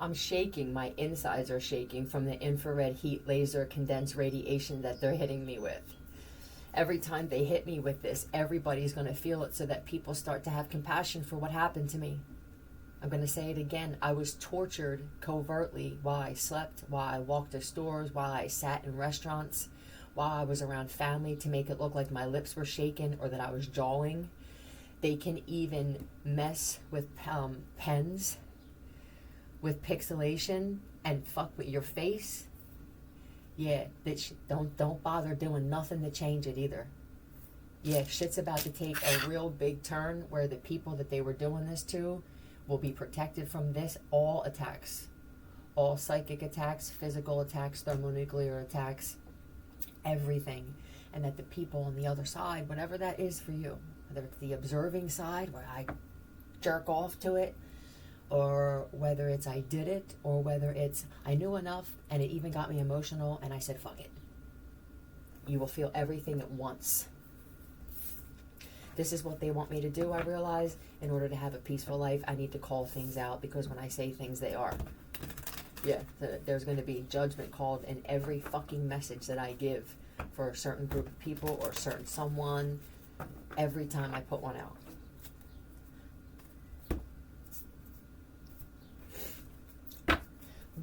I'm shaking. My insides are shaking from the infrared heat laser condensed radiation that they're hitting me with. Every time they hit me with this, everybody's going to feel it, so that people start to have compassion for what happened to me. I'm going to say it again. I was tortured covertly while I slept, while I walked to stores, while I sat in restaurants, while I was around family, to make it look like my lips were shaking or that I was jawing. They can even mess with pens, with pixelation, and fuck with your face. Yeah, don't bother doing nothing to change it either. Yeah, shit's about to take a real big turn, where the people that they were doing this to will be protected from this. All attacks, all psychic attacks, physical attacks, thermonuclear attacks, everything. And that the people on the other side, whatever that is for you, whether it's the observing side where I jerk off to it, or whether it's I did it, or whether it's I knew enough and it even got me emotional and I said fuck it. You will feel everything at once. This is what they want me to do. I realize in order to have a peaceful life, I need to call things out, because when I say things, they are. Yeah, there's going to be judgment called in every fucking message that I give for a certain group of people or a certain someone, every time I put one out.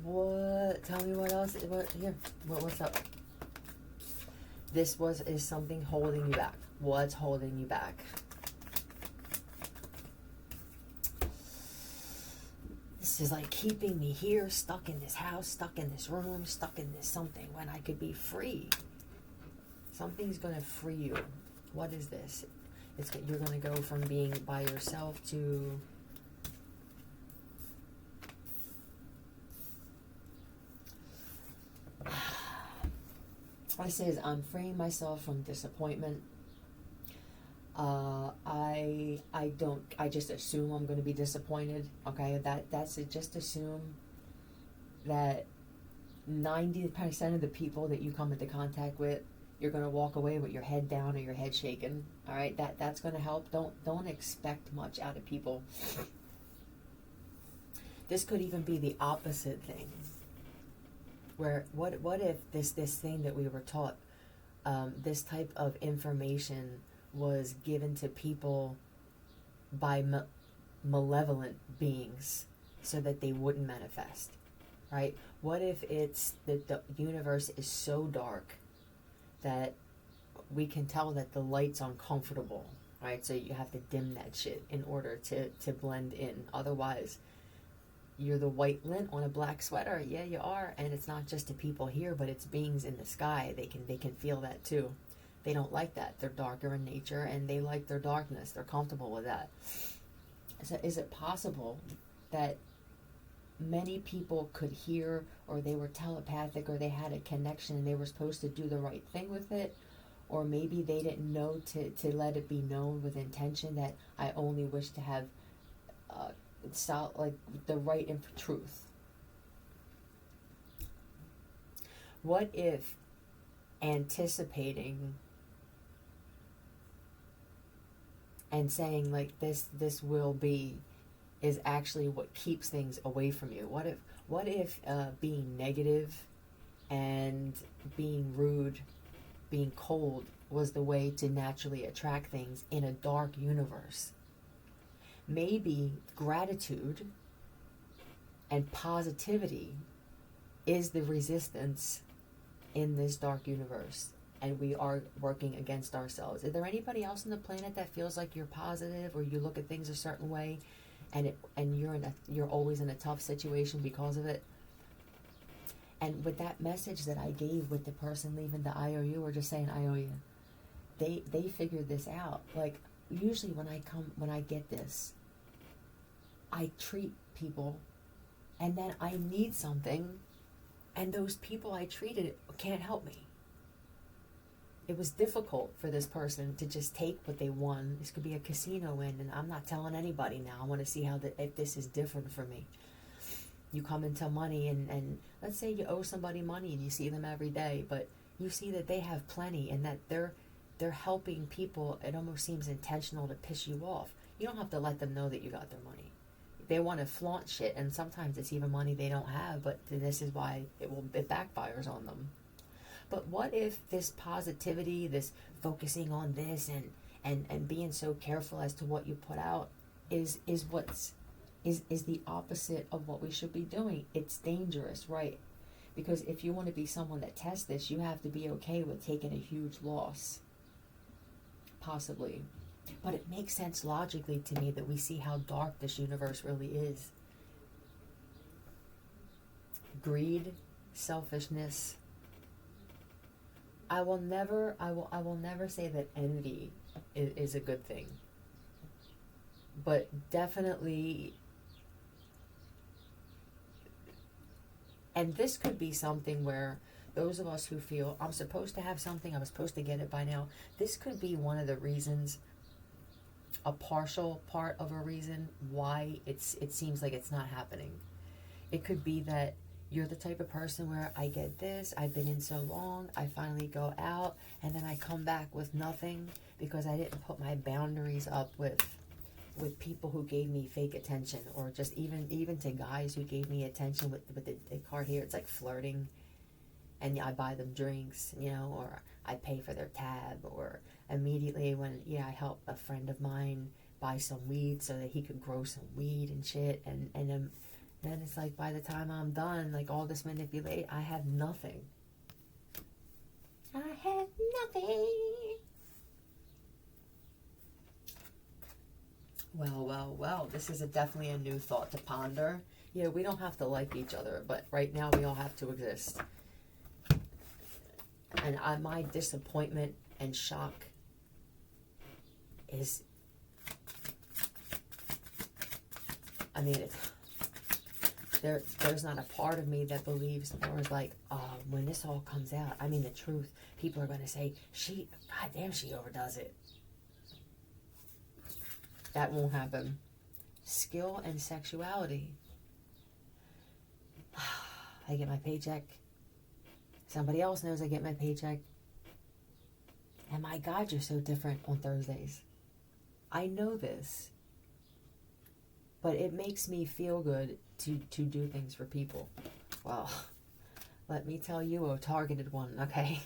What? Tell me what else? What here? What's up? This is something holding you back. What's holding you back? This is like keeping me here, stuck in this house, stuck in this room, stuck in this something, when I could be free. Something's gonna free you. What is this? You're gonna go from being by yourself to This is I'm freeing myself from disappointment. I just assume I'm going to be disappointed. Okay, that's it. Just assume that 90% of the people that you come into contact with, you're going to walk away with your head down or your head shaken. All right, that's going to help. Don't expect much out of people. This could even be the opposite thing. Where what if this thing that we were taught, this type of information was given to people by malevolent beings so that they wouldn't manifest, right? What if it's that the universe is so dark that we can tell that the light's uncomfortable, right? So you have to dim that shit in order to blend in. Otherwise, you're the white lint on a black sweater. Yeah, you are. And it's not just the people here, but it's beings in the sky. They can feel that too. They don't like that. They're darker in nature and they like their darkness. They're comfortable with that. So is it possible that many people could hear, or they were telepathic, or they had a connection and they were supposed to do the right thing with it? Or maybe they didn't know to let it be known with intention that I only wish to have like the right and truth. What if anticipating and saying like this will be is actually what keeps things away from you? What if being negative and being rude, being cold was the way to naturally attract things in a dark universe? Maybe gratitude and positivity is the resistance in this dark universe, and we are working against ourselves. Is there anybody else on the planet that feels like you're positive, or you look at things a certain way, and you're always in a tough situation because of it? And with that message that I gave with the person leaving the IOU, or just saying I owe you, they figured this out. Like usually when I get this, I treat people, and then I need something, and those people I treated can't help me. It was difficult for this person to just take what they won. This could be a casino win, and I'm not telling anybody now. I want to see if this is different for me. You come into money, and let's say you owe somebody money and you see them every day, but you see that they have plenty and that they're helping people. It almost seems intentional to piss you off. You don't have to let them know that you got their money. They want to flaunt shit, and sometimes it's even money they don't have, but this is why it backfires on them. But what if this positivity, this focusing on this and being so careful as to what you put out is the opposite of what we should be doing? It's dangerous, right? Because if you want to be someone that tests this, you have to be okay with taking a huge loss. Possibly. But it makes sense logically to me that we see how dark this universe really is. Greed, selfishness. I will never say that envy is a good thing. But definitely, and this could be something where those of us who feel I'm supposed to have something, I'm supposed to get it by now, this could be one of the reasons, a partial part of a reason why it seems like it's not happening. It could be that you're the type of person where I get this, I've been in so long, I finally go out, and then I come back with nothing because I didn't put my boundaries up with people who gave me fake attention, or just even to guys who gave me attention with the card here. It's like flirting, and I buy them drinks, or I pay for their tab, or immediately when I help a friend of mine buy some weed so that he could grow some weed and shit, and then it's like by the time I'm done, like all this manipulate, I have nothing. I have nothing. Well, this is definitely a new thought to ponder. Yeah, we don't have to like each other, but right now we all have to exist. And my disappointment and shock is, there's not a part of me that believes or is like, when this all comes out, the truth, people are going to say, goddamn, she overdoes it. That won't happen. Skill and sexuality. I get my paycheck. Somebody else knows I get my paycheck. And my God, you're so different on Thursdays. I know this. But it makes me feel good to do things for people. Well, let me tell you a targeted one, okay?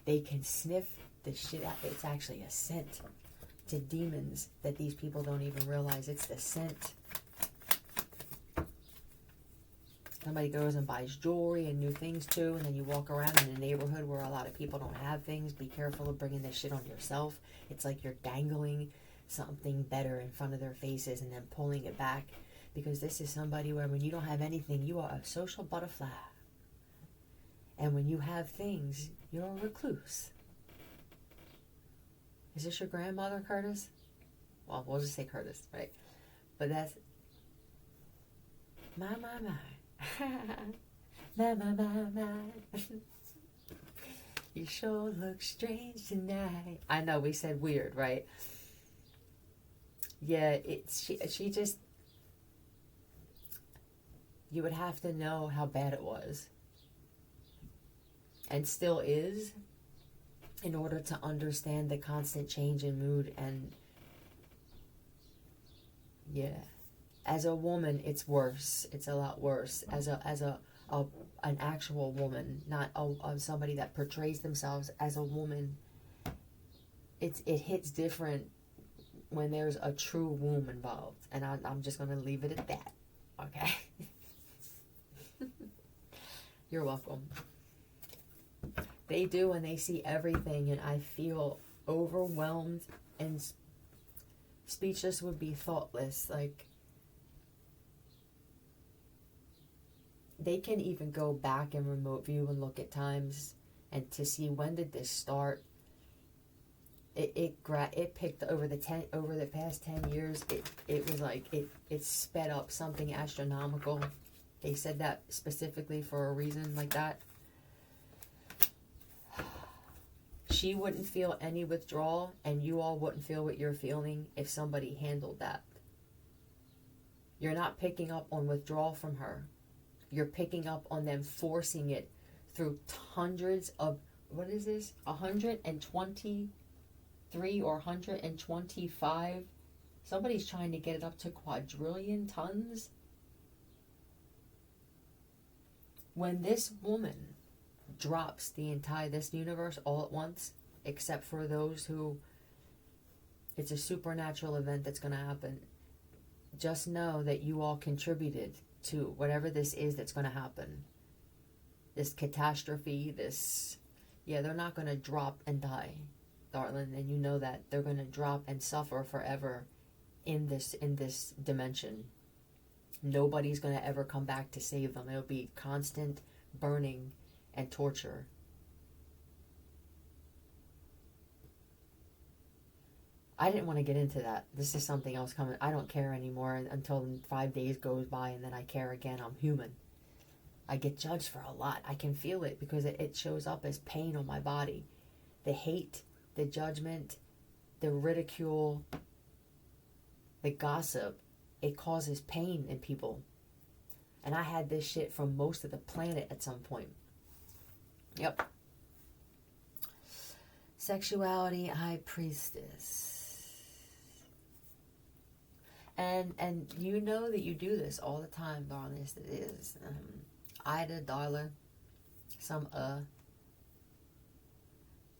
They can sniff the shit out. It's actually a scent to demons that these people don't even realize. It's the scent. Somebody goes and buys jewelry and new things too, and then you walk around in a neighborhood where a lot of people don't have things. Be careful of bringing this shit on yourself. It's like you're dangling something better in front of their faces and then pulling it back, because this is somebody where when you don't have anything, you are a social butterfly, and when you have things, you're a recluse. Is this your grandmother, Curtis? Well, we'll just say Curtis, right? But that's my you sure look strange tonight. I know we said weird, right? Yeah, she just, you would have to know how bad it was, and still is, in order to understand the constant change in mood. And yeah, as a woman, it's worse. It's a lot worse. As an actual woman, not somebody that portrays themselves as a woman. It hits different when there's a true womb involved, and I'm just gonna leave it at that. Okay. You're welcome. They do, and they see everything, and I feel overwhelmed and speechless would be thoughtless. Like, they can even go back in remote view and look at times and to see when did this start. It picked over the past 10 years. It was like it sped up something astronomical. They said that specifically for a reason like that. She wouldn't feel any withdrawal, and you all wouldn't feel what you're feeling if somebody handled that. You're not picking up on withdrawal from her. You're picking up on them forcing it through hundreds of, 123 or 125 Somebody's trying to get it up to quadrillion tons. When this woman drops this universe all at once, except for those who, it's a supernatural event that's going to happen, just know that you all contributed to whatever this is that's going to happen. This catastrophe, they're not going to drop and die, darling, and you know that. They're going to drop and suffer forever in this dimension. Nobody's going to ever come back to save them. It'll be constant burning and torture. I didn't want to get into that. This is something else coming. I don't care anymore until 5 days goes by, and then I care again. I'm human. I get judged for a lot. I can feel it because it shows up as pain on my body. The hate, the judgment, the ridicule, the gossip, it causes pain in people. And I had this shit from most of the planet at some point. Yep. Sexuality, High Priestess. And you know that you do this all the time, darling. It is. Ida, Darla,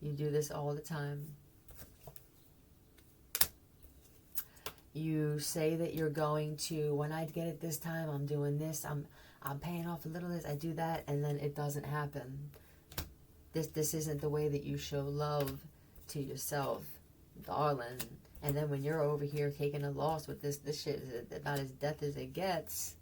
you do this all the time. You say that you're going to, when I get it this time, I'm doing this, I'm paying off a little of this, I do that, and then it doesn't happen. This isn't the way that you show love to yourself, darling. And then when you're over here taking a loss with this shit is about as death as it gets,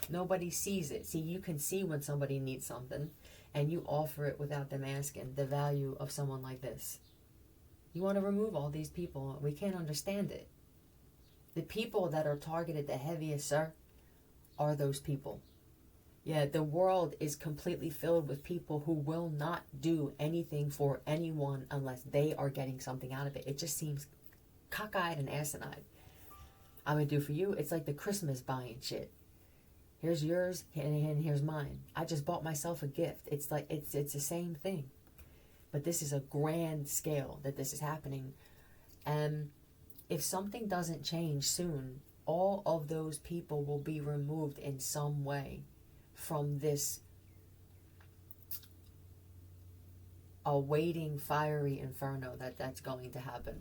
nobody sees it. See, you can see when somebody needs something, and you offer it without them asking the value of someone like this. You want to remove all these people. We can't understand it. The people that are targeted the heaviest, sir, are those people. Yeah, the world is completely filled with people who will not do anything for anyone unless they are getting something out of it. It just seems cockeyed and asinine. I'm going to do for you. It's like the Christmas buying shit. Here's yours and here's mine. I just bought myself a gift. It's like, it's the same thing. But this is a grand scale that this is happening. And if something doesn't change soon, all of those people will be removed in some way from this awaiting fiery inferno that's going to happen.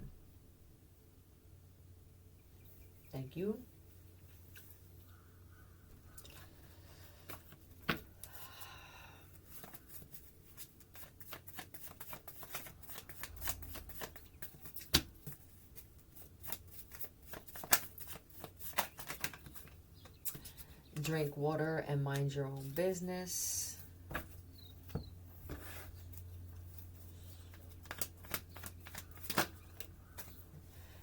Thank you. Drink water and mind your own business.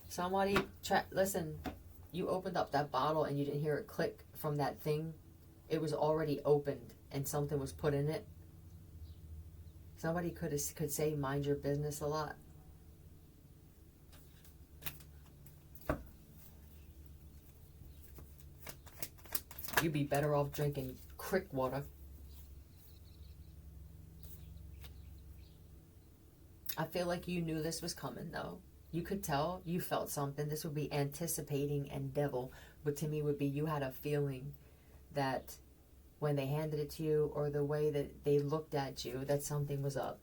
Somebody, listen, you opened up that bottle and you didn't hear it click from that thing. It was already opened and something was put in it. Somebody could say mind your business a lot. You'd be better off drinking crick water. I feel like you knew this was coming, though. You could tell. You felt something. This would be anticipating and devil. But to me would be you had a feeling that when they handed it to you or the way that they looked at you, that something was up.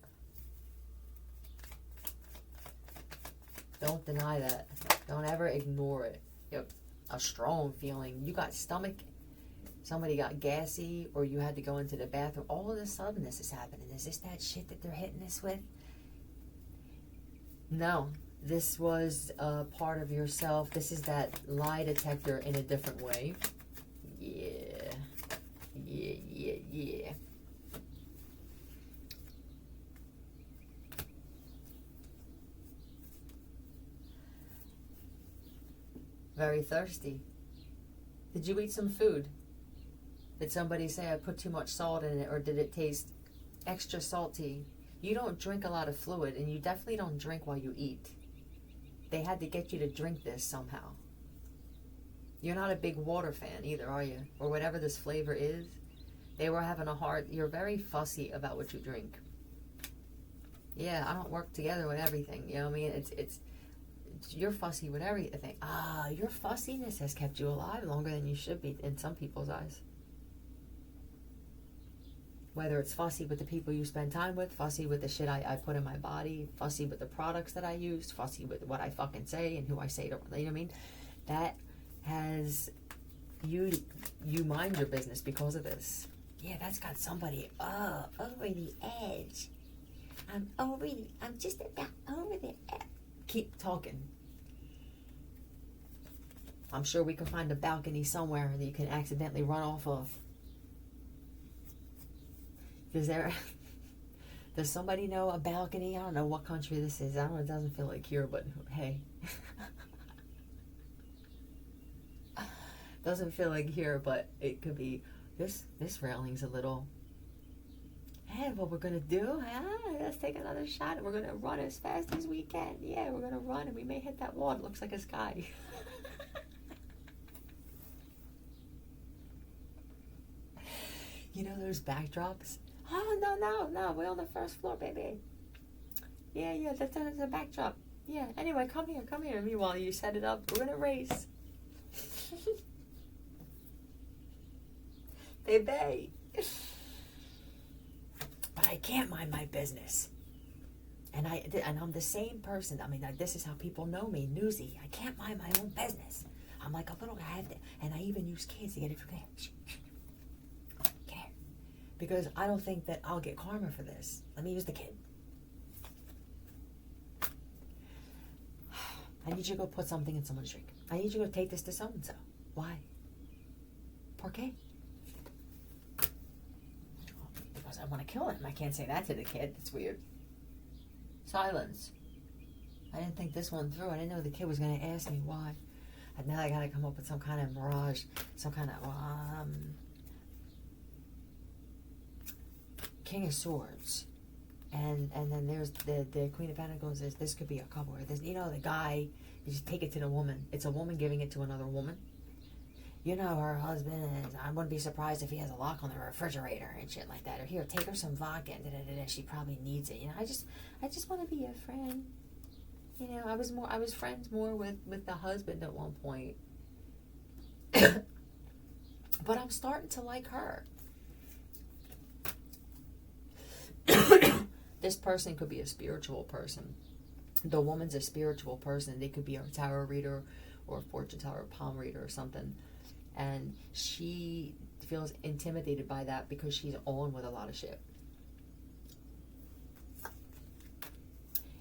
Don't deny that. Don't ever ignore it. Yep. A strong feeling. You got stomach. Somebody got gassy or you had to go into the bathroom. All of a sudden this is happening. Is this that shit that they're hitting us with? No. This was a part of yourself. This is that lie detector in a different way. Yeah. Yeah. Very thirsty. Did you eat some food? Did somebody say I put too much salt in it, or did it taste extra salty? You don't drink a lot of fluid, and you definitely don't drink while you eat. They had to get you to drink this somehow. You're not a big water fan either, are you? Or whatever this flavor is. They were having a hard... You're very fussy about what you drink. Yeah, I don't work together with everything. You know what I mean? It's you're fussy with everything. Your fussiness has kept you alive longer than you should be in some people's eyes. Whether it's fussy with the people you spend time with, fussy with the shit I put in my body, fussy with the products that I use, fussy with what I fucking say and who I say to, you know what I mean? That has you mind your business because of this. Yeah, that's got somebody over the edge. I'm just about over the edge. Keep talking. I'm sure we can find a balcony somewhere that you can accidentally run off of. Does somebody know a balcony? I don't know what country this is. I don't know, it doesn't feel like here, but hey. Doesn't feel like here, but it could be. This railing's a little. Hey, what we're gonna do? Let's take another shot and we're gonna run as fast as we can. Yeah, we're gonna run and we may hit that wall. It looks like a sky. You know those backdrops? Oh, no, we're on the first floor, baby. Yeah, that's a backdrop. Yeah, anyway, come here. Meanwhile, you set it up, we're gonna race. Baby. But I can't mind my business. And I'm the same person. I mean, this is how people know me, newsy. I can't mind my own business. I'm like a little guy, and I even use kids to get it from there. Because I don't think that I'll get karma for this. Let me use the kid. I need you to go put something in someone's drink. I need you to go take this to so-and-so. Why? ¿Por qué? Because I want to kill him. I can't say that to the kid. That's weird. Silence. I didn't think this one through. I didn't know the kid was going to ask me why. And now I got to come up with some kind of mirage, some kind of... King of Swords, and then there's the Queen of Pentacles. This could be a couple. Or this, the guy, you just take it to the woman. It's a woman giving it to another woman. Her husband is. I wouldn't be surprised if he has a lock on the refrigerator and shit like that. Or here, take her some vodka. And she probably needs it. I just want to be a friend. I was friends more with the husband at one point, but I'm starting to like her. This person could be a spiritual person. The woman's a spiritual person. They could be a tarot reader or a fortune teller, palm reader or something. And she feels intimidated by that because she's on with a lot of shit.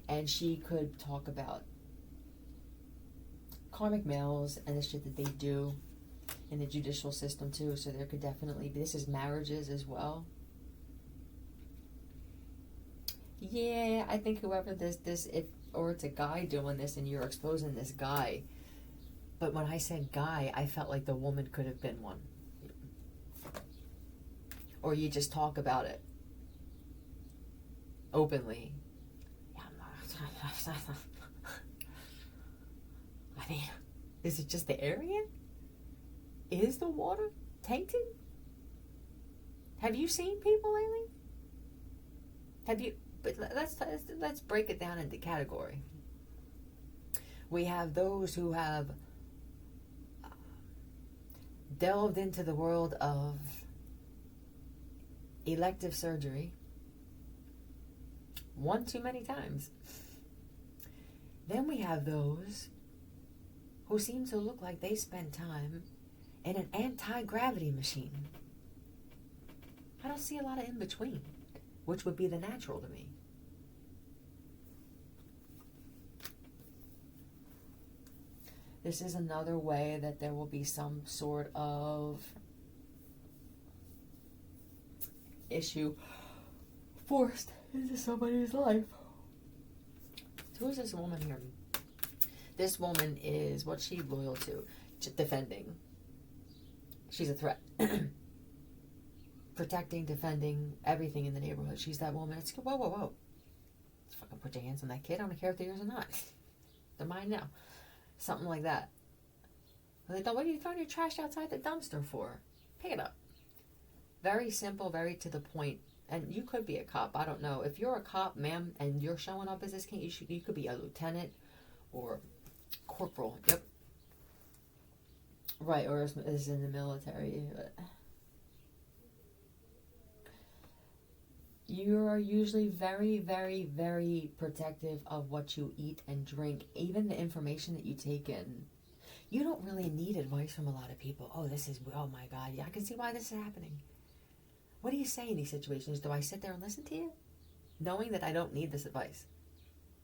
And she could talk about karmic males and the shit that they do in the judicial system too. So there could definitely be, this is marriages as well. Yeah, I think whoever or it's a guy doing this and you're exposing this guy. But when I said guy, I felt like the woman could have been one. Or you just talk about it openly. I mean, is it just the area? Is the water tainted? Have you seen people lately? Have you? But let's break it down into category. We have those who have delved into the world of elective surgery one too many times. Then we have those who seem to look like they spent time in an anti-gravity machine. I don't see a lot of in between, which would be the natural to me. This is another way that there will be some sort of issue forced into somebody's life. Who is this woman here? This woman is, what's she loyal to? Defending. She's a threat. Protecting, defending, everything in the neighborhood. She's that woman. It's whoa. Just fucking put your hands on that kid. I don't care if they're yours or not. They're mine now. Something like that. What are you throwing your trash outside the dumpster for? Pick it up. Very simple, very to the point. And you could be a cop. I don't know. If you're a cop, ma'am, and you're showing up as this king, you could be a lieutenant or Corporal, yep. Right, or is in the military. But you are usually very, very, very protective of what you eat and drink, even the information that you take in. You don't really need advice from a lot of people. Oh my God, yeah, I can see why this is happening. What do you say in these situations? Do I sit there and listen to you? Knowing that I don't need this advice.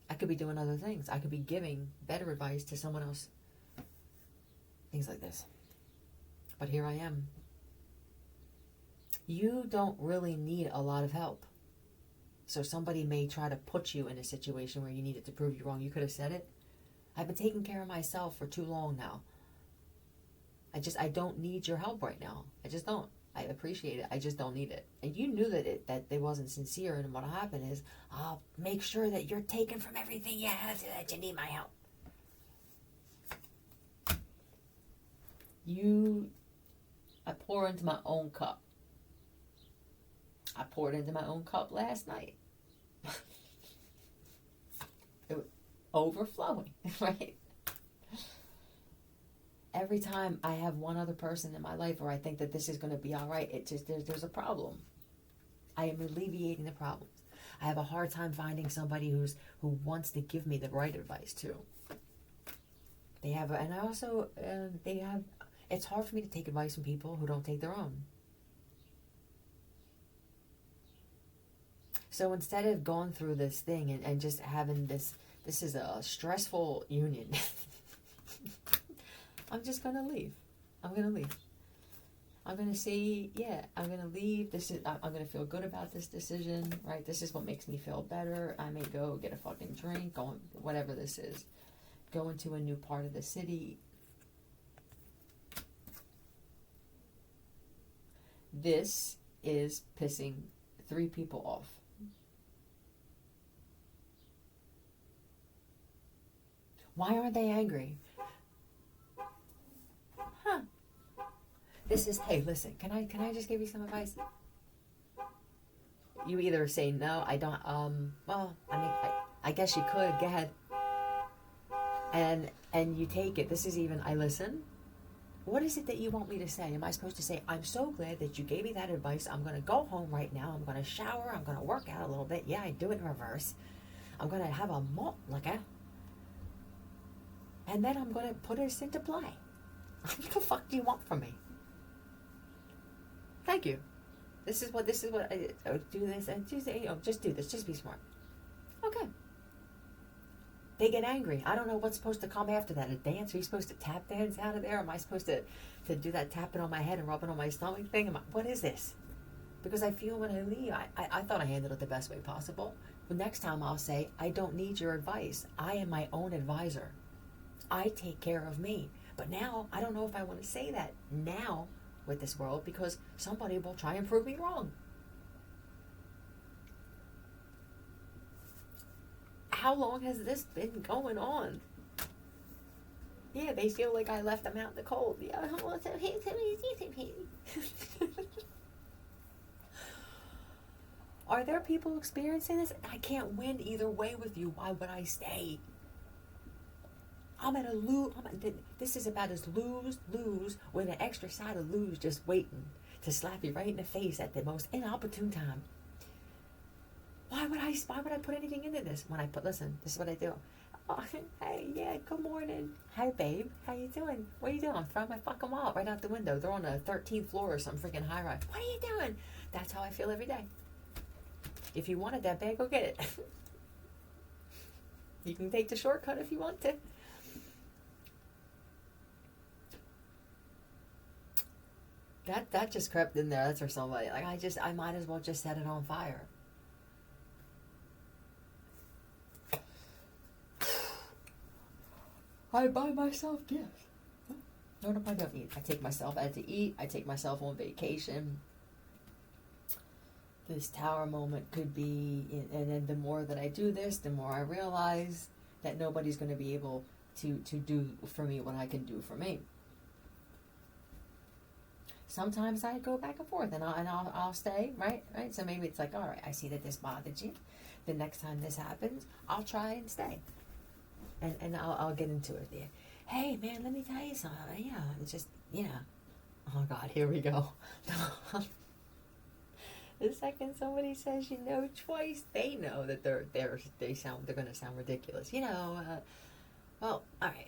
I could be doing other things. I could be giving better advice to someone else. Things like this. But here I am. You don't really need a lot of help. So somebody may try to put you in a situation where you needed to prove you wrong. You could have said it. I've been taking care of myself for too long now. I don't need your help right now. I just don't. I appreciate it. I just don't need it. And you knew that they wasn't sincere. And what happened is, I'll make sure that you're taken from everything you have so that you need my help. I pour into my own cup. I poured into my own cup last night. It was overflowing, right? Every time I have one other person in my life where I think that this is going to be all right, it just there's a problem. I am alleviating the problems. I have a hard time finding somebody who wants to give me the right advice too. It's hard for me to take advice from people who don't take their own. So instead of going through this thing and just having this is a stressful union. I'm just going to leave. I'm going to leave. I'm going to say, yeah, I'm going to leave. I'm going to feel good about this decision, right? This is what makes me feel better. I may go get a fucking drink, whatever this is. Go into a new part of the city. This is pissing 3 people off. Why aren't they angry? This is, hey, listen, can I just give you some advice? You either say no, I don't, I guess you could, go ahead. And you take it. This is even, I listen. What is it that you want me to say? Am I supposed to say, I'm so glad that you gave me that advice. I'm going to go home right now. I'm going to shower. I'm going to work out a little bit. Yeah, I do it in reverse. I'm going to have a malt liquor. And then I'm going to put this into play. What the fuck do you want from me? Thank you. This is what I do this and just do this. Just be smart. Okay. They get angry. I don't know what's supposed to come after that. A dance? Are you supposed to tap dance out of there? Am I supposed to do that tapping on my head and rubbing on my stomach thing? What is this? Because I feel when I leave, I thought I handled it the best way possible. But next time I'll say, I don't need your advice. I am my own advisor. I take care of me. But now, I don't know if I want to say that now with this world because somebody will try and prove me wrong. How long has this been going on? Yeah, they feel like I left them out in the cold. Yeah, are there people experiencing this? I can't win either way with you. Why would I stay? I'm at a lose. This is about as lose with an extra side of lose just waiting to slap you right in the face at the most inopportune time. Why would I put anything into this? Listen, this is what I do. Oh, hey, yeah, good morning. Hi, babe. How you doing? What are you doing? I'm throwing my fucking wallet right out the window. They're on the 13th floor or some freaking high rise. What are you doing? That's how I feel every day. If you wanted that bag, go get it. You can take the shortcut if you want to. That just crept in there. That's for somebody. Like I might as well just set it on fire. I buy myself gifts. What if I don't eat? I take myself out to eat. I take myself on vacation. This tower moment could be, and then the more that I do this, the more I realize that nobody's going to be able to do for me what I can do for me. Sometimes I go back and forth, and I'll stay, right? So maybe it's like, all right, I see that this bothered you. The next time this happens, I'll try and stay. and I'll get into it there. Hey, man, let me tell you something. Yeah, it's just, oh, God, here we go. The second somebody says twice, they know that they're going to sound ridiculous. Well, all right,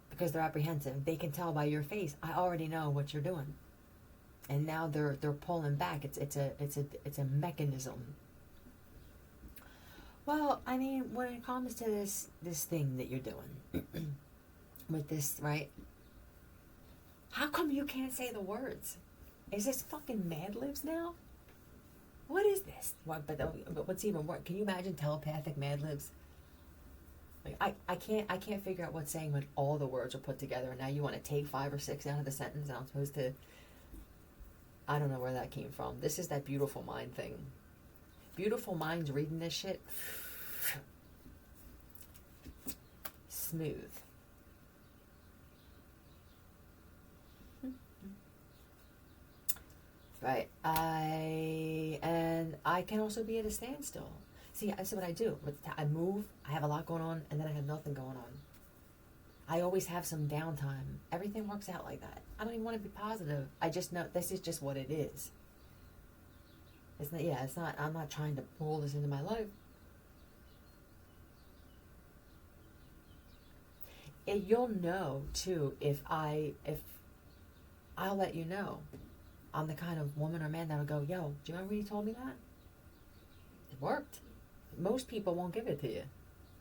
because they're apprehensive. They can tell by your face. I already know what you're doing, and now they're pulling back. It's a mechanism. Well, I mean, when it comes to this thing that you're doing with this, right? How come you can't say the words? Is this fucking Mad Libs now? What is this? But what's even worse? Can you imagine telepathic Mad Libs? Like I can't figure out what's saying when all the words are put together, and now you want to take 5 or 6 out of the sentence, and I'm supposed to. I don't know where that came from. This is that Beautiful Mind thing. Beautiful Mind's reading this shit. Smooth. Right. I can also be at a standstill. See, that's what I do. I move, I have a lot going on, and then I have nothing going on. I always have some downtime. Everything works out like that. I don't even want to be positive. I just know this is just what it is. It's not, I'm not trying to pull this into my life. You'll know, too, if I'll let you know. I'm the kind of woman or man that'll go, yo, do you remember when you told me that? It worked. Most people won't give it to you.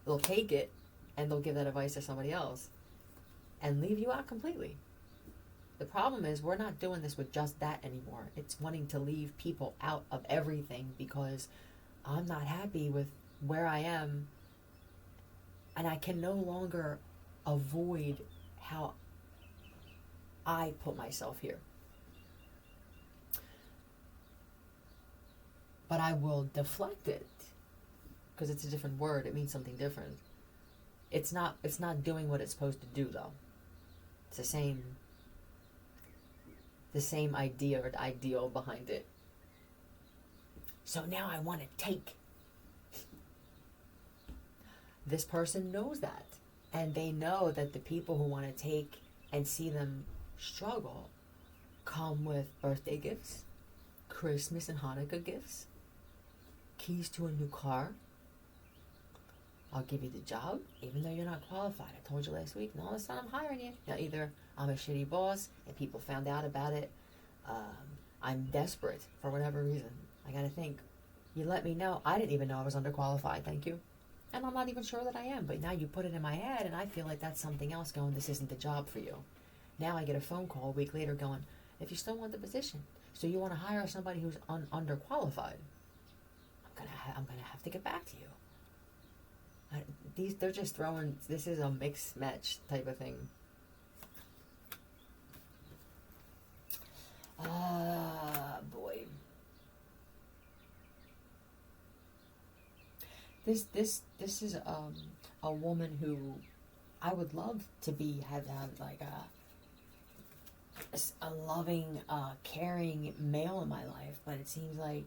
They'll take it, and they'll give that advice to somebody else and leave you out completely. The problem is we're not doing this with just that anymore. It's wanting to leave people out of everything because I'm not happy with where I am, and I can no longer avoid how I put myself here. But I will deflect it because it's a different word. It means something different. It's not doing what it's supposed to do, though. It's the same idea or ideal behind it. So now I want to take. This person knows that, and they know that the people who want to take and see them struggle come with birthday gifts, Christmas and Hanukkah gifts, keys to a new car. I'll give you the job, even though you're not qualified. I told you last week, and all of a sudden I'm hiring you. Now, either I'm a shitty boss and people found out about it, I'm desperate for whatever reason. I gotta think. You let me know. I didn't even know I was underqualified, thank you. And I'm not even sure that I am, but now you put it in my head, and I feel like that's something else going, this isn't the job for you. Now I get a phone call a week later going, if you still want the position, so you want to hire somebody who's underqualified, I'm gonna have to get back to you. They're just throwing, this is a mix match type of thing. Boy. This is a woman who I would love to have like a loving, caring male in my life, but it seems like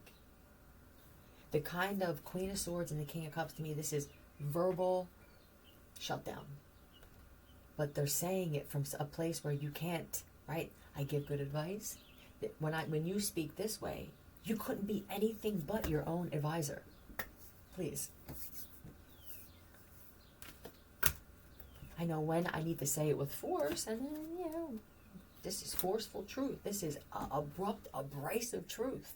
the kind of Queen of Swords and the King of Cups, to me, this is verbal shutdown. But they're saying it from a place where you can't, right? I give good advice. When you speak this way, you couldn't be anything but your own advisor. Please. I know when I need to say it with force, and then, this is forceful truth. This is abrupt, abrasive truth.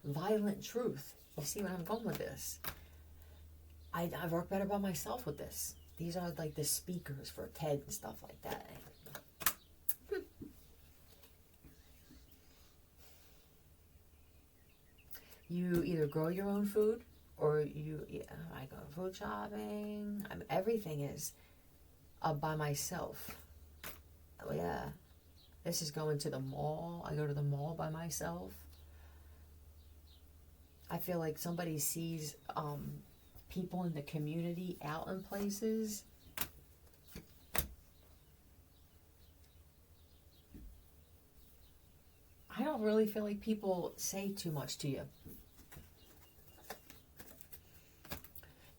Violent truth. You see where I'm going with this? I work better by myself with this. These are like the speakers for TED and stuff like that. You either grow your own food, or I go food shopping. Everything is by myself. Oh yeah, this is going to the mall. I go to the mall by myself. I feel like somebody sees people in the community out in places. I don't really feel like people say too much to you.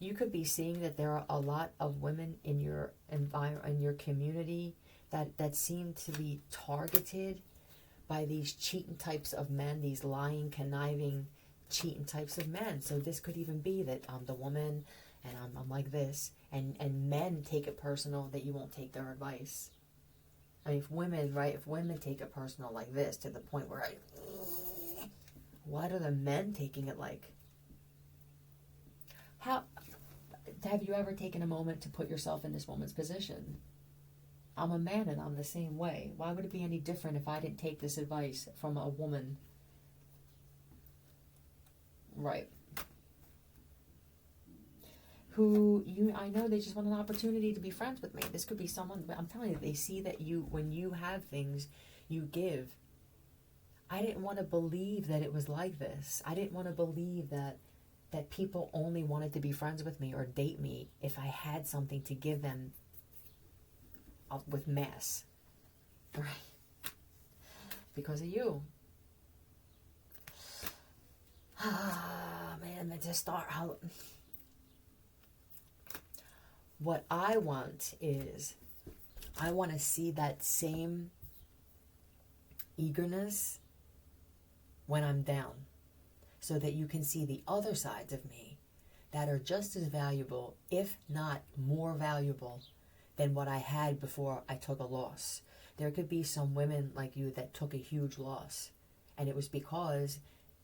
you could be seeing that there are a lot of women in your environment, in your community, that seem to be targeted by these cheating types of men, these lying, conniving, cheating types of men. So this could even be that I'm the woman and I'm like this, and men take it personal that you won't take their advice. I mean, if women, right, if women take it personal like this to the point where what are the men taking it like? How have you ever taken a moment to put yourself in this woman's position? I'm a man and I'm the same way. Why would it be any different if I didn't take this advice from a woman? Right. I know they just want an opportunity to be friends with me. This could be someone, but I'm telling you, they see that when you have things, you give. I didn't want to believe that it was like this. I didn't want to believe that people only wanted to be friends with me or date me if I had something to give them with mass. Right. Because of you. Ah, man, I just start how. What I want is, I want to see that same eagerness when I'm down, so that you can see the other sides of me that are just as valuable, if not more valuable, than what I had before I took a loss. There could be some women like you that took a huge loss, and it was because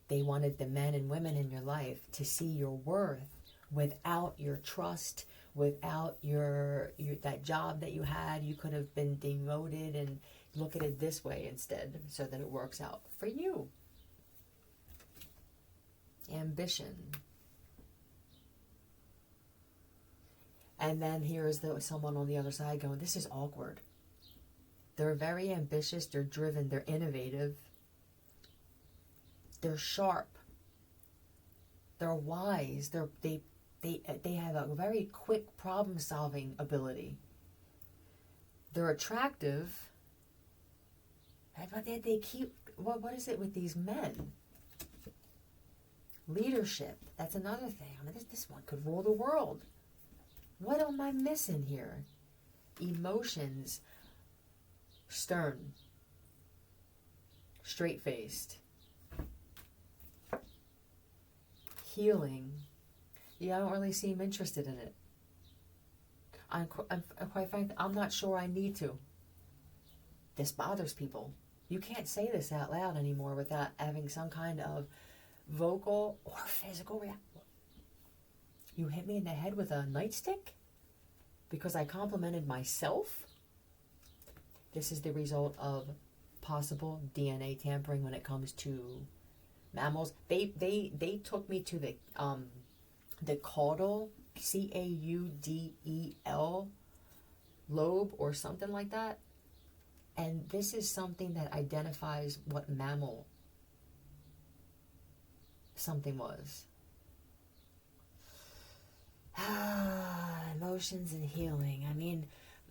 they wanted the men and women in your life to see your worth without your trust, without your that job that you had. You could have been demoted, and look at it this way instead, so that it works out for you. Ambition. And then here is someone on the other side going, this is awkward. They're very ambitious, they're driven, they're innovative, they're sharp, they're wise, they have a very quick problem solving ability. They're attractive, but they keep, what is it with these men? Leadership, that's another thing. I mean, this one could rule the world. What am I missing here? Emotions, stern, straight-faced, healing. Yeah, I don't really seem interested in it. I'm quite frankly, I'm not sure I need to. This bothers people. You can't say this out loud anymore without having some kind of vocal or physical reaction. You hit me in the head with a nightstick because I complimented myself? This is the result of possible DNA tampering when it comes to mammals. They took me to the caudal, Caudel lobe or something like that. And this is something that identifies what mammal something was. Emotions and healing. I mean,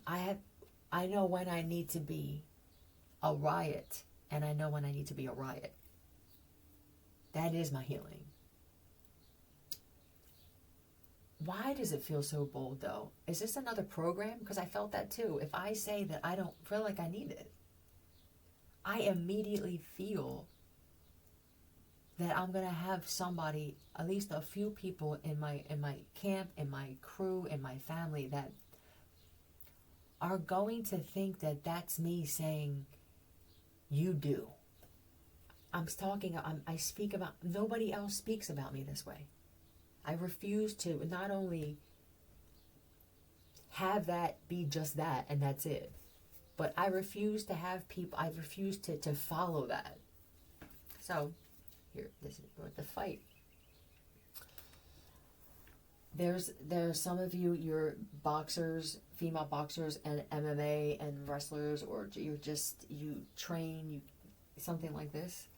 I know when I need to be a riot, and I know when I need to be a riot. That is my healing. Why does it feel so bold, though? Is this another program? Because I felt that too. If I say that I don't feel like I need it, I immediately feel that I'm going to have somebody, at least a few people in my camp, in my crew, in my family, that are going to think that that's me saying, you do. I speak about, nobody else speaks about me this way. I refuse to not only have that be just that and that's it, but I refuse to have people, I refuse to follow that. So, here, this is the fight. There's some of you, you're boxers, female boxers, and MMA and wrestlers, or you train, something like this.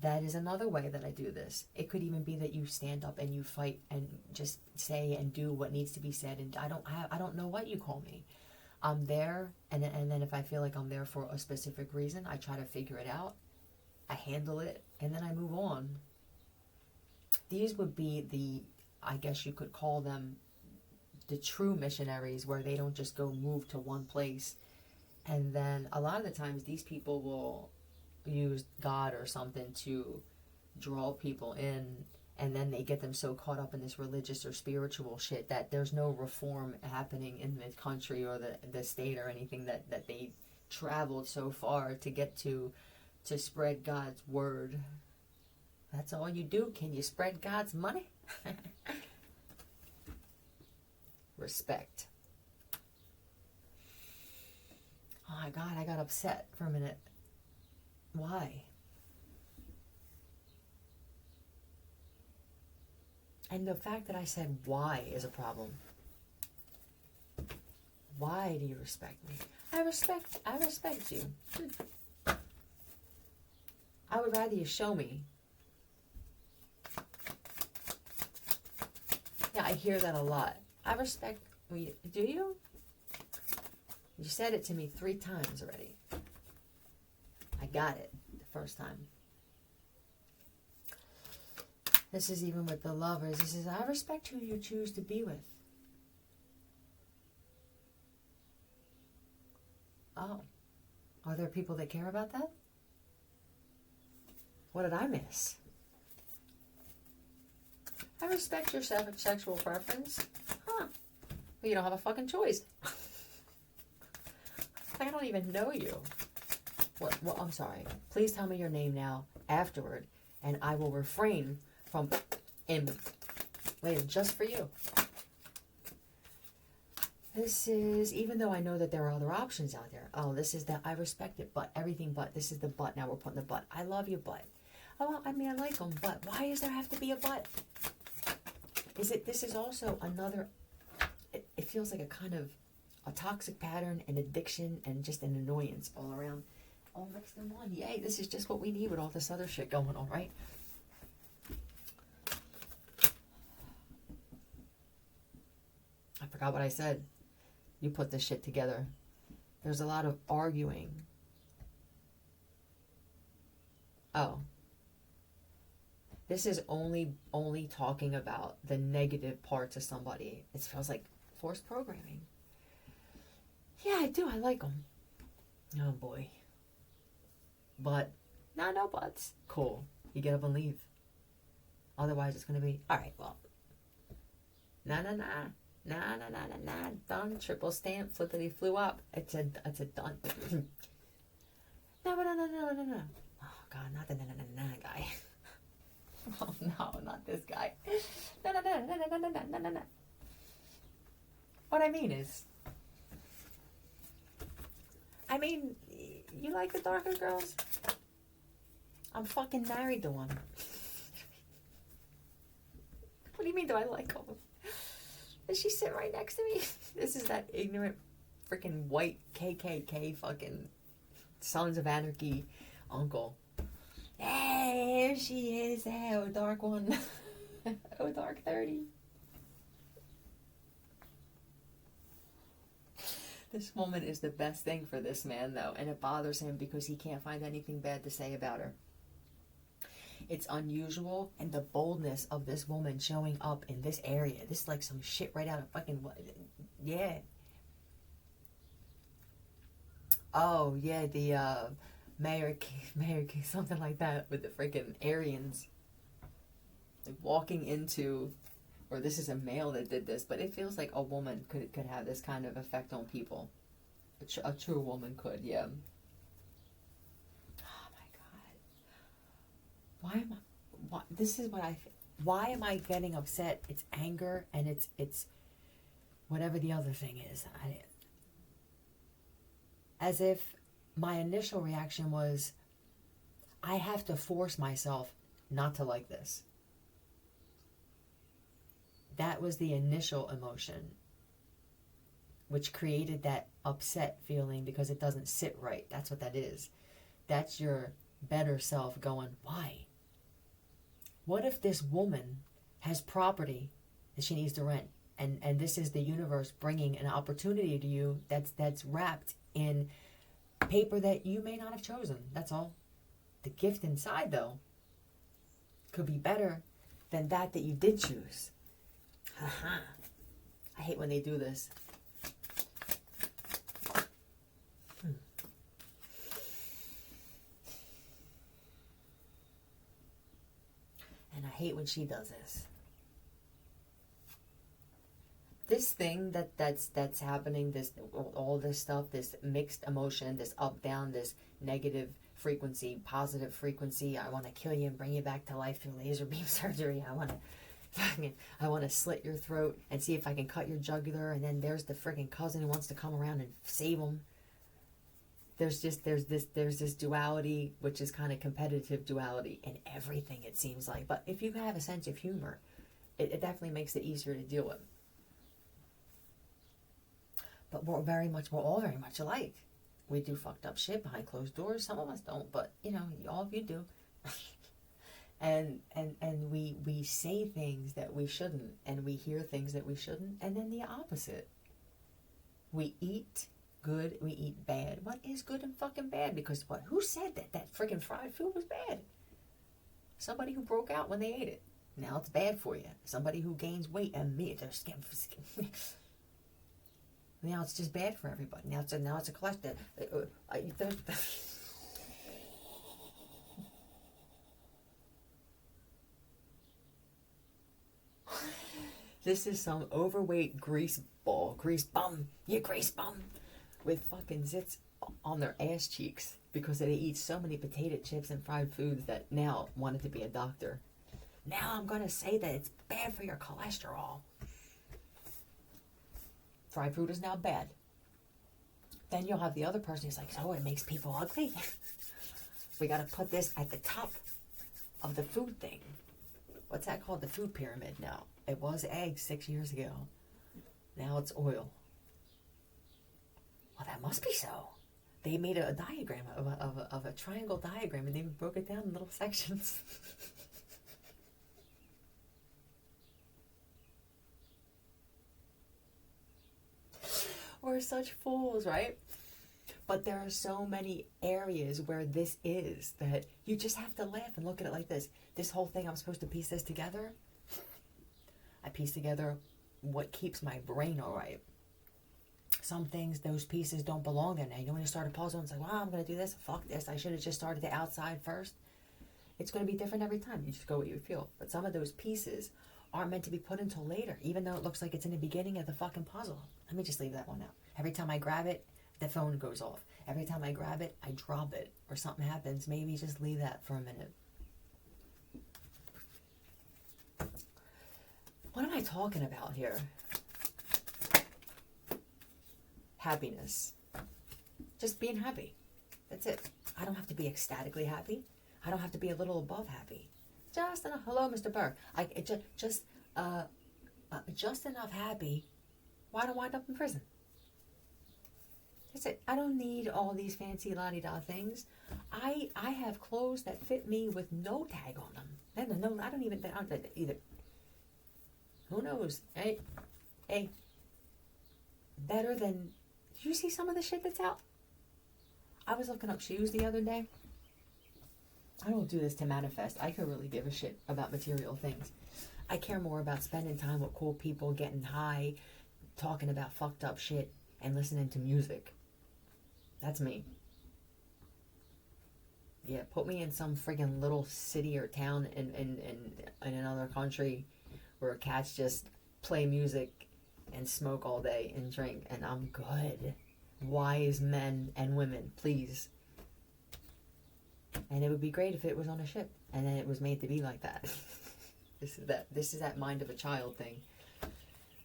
That is another way that I do this. It could even be that you stand up and you fight and just say and do what needs to be said. And I don't know what you call me. I'm there, and then if I feel like I'm there for a specific reason, I try to figure it out. I handle it, and then I move on. These would be the I guess you could call them the true missionaries, where they don't just go move to one place. And then a lot of the times these people will use God or something to draw people in, and then they get them so caught up in this religious or spiritual shit that there's no reform happening in the country or the state or anything, that they traveled so far to get to spread God's word. That's all you do. Can you spread God's money? Respect. Oh my God, I got upset for a minute. Why? And the fact that I said why is a problem. Why do you respect me? I respect you. I would rather you show me. Yeah, I hear that a lot. I respect. Do you? You said it to me 3 times already. I got it the first time. This is even with the lovers. This is, I respect who you choose to be with. Oh. Are there people that care about that? What did I miss? I respect your sexual preference. Huh. Well, you don't have a fucking choice. I don't even know you. What? Well, I'm sorry. Please tell me your name now, afterward, and I will refrain from waiting just for you. This is, even though I know that there are other options out there. Oh, this is the, I respect it, but everything but. This is the but. Now we're putting the but. I love you, but. Oh, I mean, I like them, but why does there have to be a but? This is also another, it feels like a kind of a toxic pattern, an addiction, and just an annoyance all around. All mixed in one. Yay, this is just what we need with all this other shit going on, right? I forgot what I said. You put this shit together. There's a lot of arguing. Oh. This is only talking about the negative parts of somebody. It feels like forced programming. Yeah, I do. I like them. Oh, boy. But, no buts. Cool. You get up and leave. Otherwise, it's going to be, all right, well. Nah. Done. Triple stamp. Flippity flew up. It's a done. No. Oh, God, not the na guy. Oh, no, not this guy. No. What I mean is, you like the darker girls? I'm fucking married to one. What do you mean, do I like them? Does she sit right next to me? This is that ignorant freaking white KKK fucking Sons of Anarchy uncle. Hey, there she is. Hey, oh, dark one. Oh, dark 30. This woman is the best thing for this man, though, and it bothers him because he can't find anything bad to say about her. It's unusual, and the boldness of this woman showing up in this area. This is like some shit right out of fucking... Yeah. Oh, yeah, the Mayor King, something like that, with the freaking Aryans. Like walking into... Or this is a male that did this, but it feels like a woman could have this kind of effect on people. A true woman could, yeah. Oh my God. Why am I getting upset? It's anger, and it's whatever the other thing is. As if my initial reaction was, I have to force myself not to like this. That was the initial emotion, which created that upset feeling because it doesn't sit right. That's what that is. That's your better self going, why? What if this woman has property that she needs to rent? And this is the universe bringing an opportunity to you that's wrapped in paper that you may not have chosen. That's all. The gift inside, though, could be better than that you did choose. I hate when they do this. And I hate when she does this. This thing that's happening, this all this stuff, this mixed emotion, this up down, this negative frequency, positive frequency. I want to kill you and bring you back to life through laser beam surgery. I want to slit your throat and see if I can cut your jugular. And then there's the friggin' cousin who wants to come around and save him. There's this duality, which is kind of competitive duality in everything, it seems like. But if you have a sense of humor, it definitely makes it easier to deal with. But we're all very much alike. We do fucked up shit behind closed doors. Some of us don't, but all of you do. and we say things that we shouldn't, and we hear things that we shouldn't, and then the opposite. We eat good, we eat bad. What is good and fucking bad? Because what? Who said that freaking fried food was bad? Somebody who broke out when they ate it. Now it's bad for you. Somebody who gains weight and meat, they're skin. Now it's just bad for everybody. Now it's a cholesterol. This is some overweight grease bum, with fucking zits on their ass cheeks because they eat so many potato chips and fried foods that now wanted to be a doctor. Now I'm gonna say that it's bad for your cholesterol. Fried food is now bad. Then you'll have the other person who's like, oh, it makes people ugly. We got to put this at the top of the food thing. What's that called? The food pyramid now. It was eggs 6 years ago. Now it's oil. Well, that must be so. They made a diagram of a triangle diagram, and they broke it down in little sections. We're such fools, right? But there are so many areas where this is that you just have to laugh and look at it like this. This whole thing, I'm supposed to piece this together. I piece together what keeps my brain all right. Some things, those pieces don't belong there now. When you start a puzzle and say, well, I'm going to do this. Fuck this. I should have just started the outside first. It's going to be different every time. You just go what you feel. But some of those pieces aren't meant to be put until later, even though it looks like it's in the beginning of the fucking puzzle. Let me just leave that one out. Every time I grab it, the phone goes off. Every time I grab it, I drop it, or something happens. Maybe just leave that for a minute. What am I talking about here? Happiness. Just being happy. That's it. I don't have to be ecstatically happy. I don't have to be a little above happy. Just enough. Hello, Mr. Burr. Just enough happy. Why don't I wind up in prison? That's it. I don't need all these fancy la-di-da things. I have clothes that fit me with no tag on them. No, I don't even either. Who knows? Hey, better than. Did you see some of the shit that's out? I was looking up shoes the other day. I don't do this to manifest. I could really give a shit about material things. I care more about spending time with cool people, getting high, talking about fucked up shit, and listening to music. That's me. Yeah, put me in some friggin' little city or town in another country where cats just play music and smoke all day and drink, and I'm good. Wise men and women, please. And it would be great if it was on a ship, and then it was made to be like that. This is that mind of a child thing.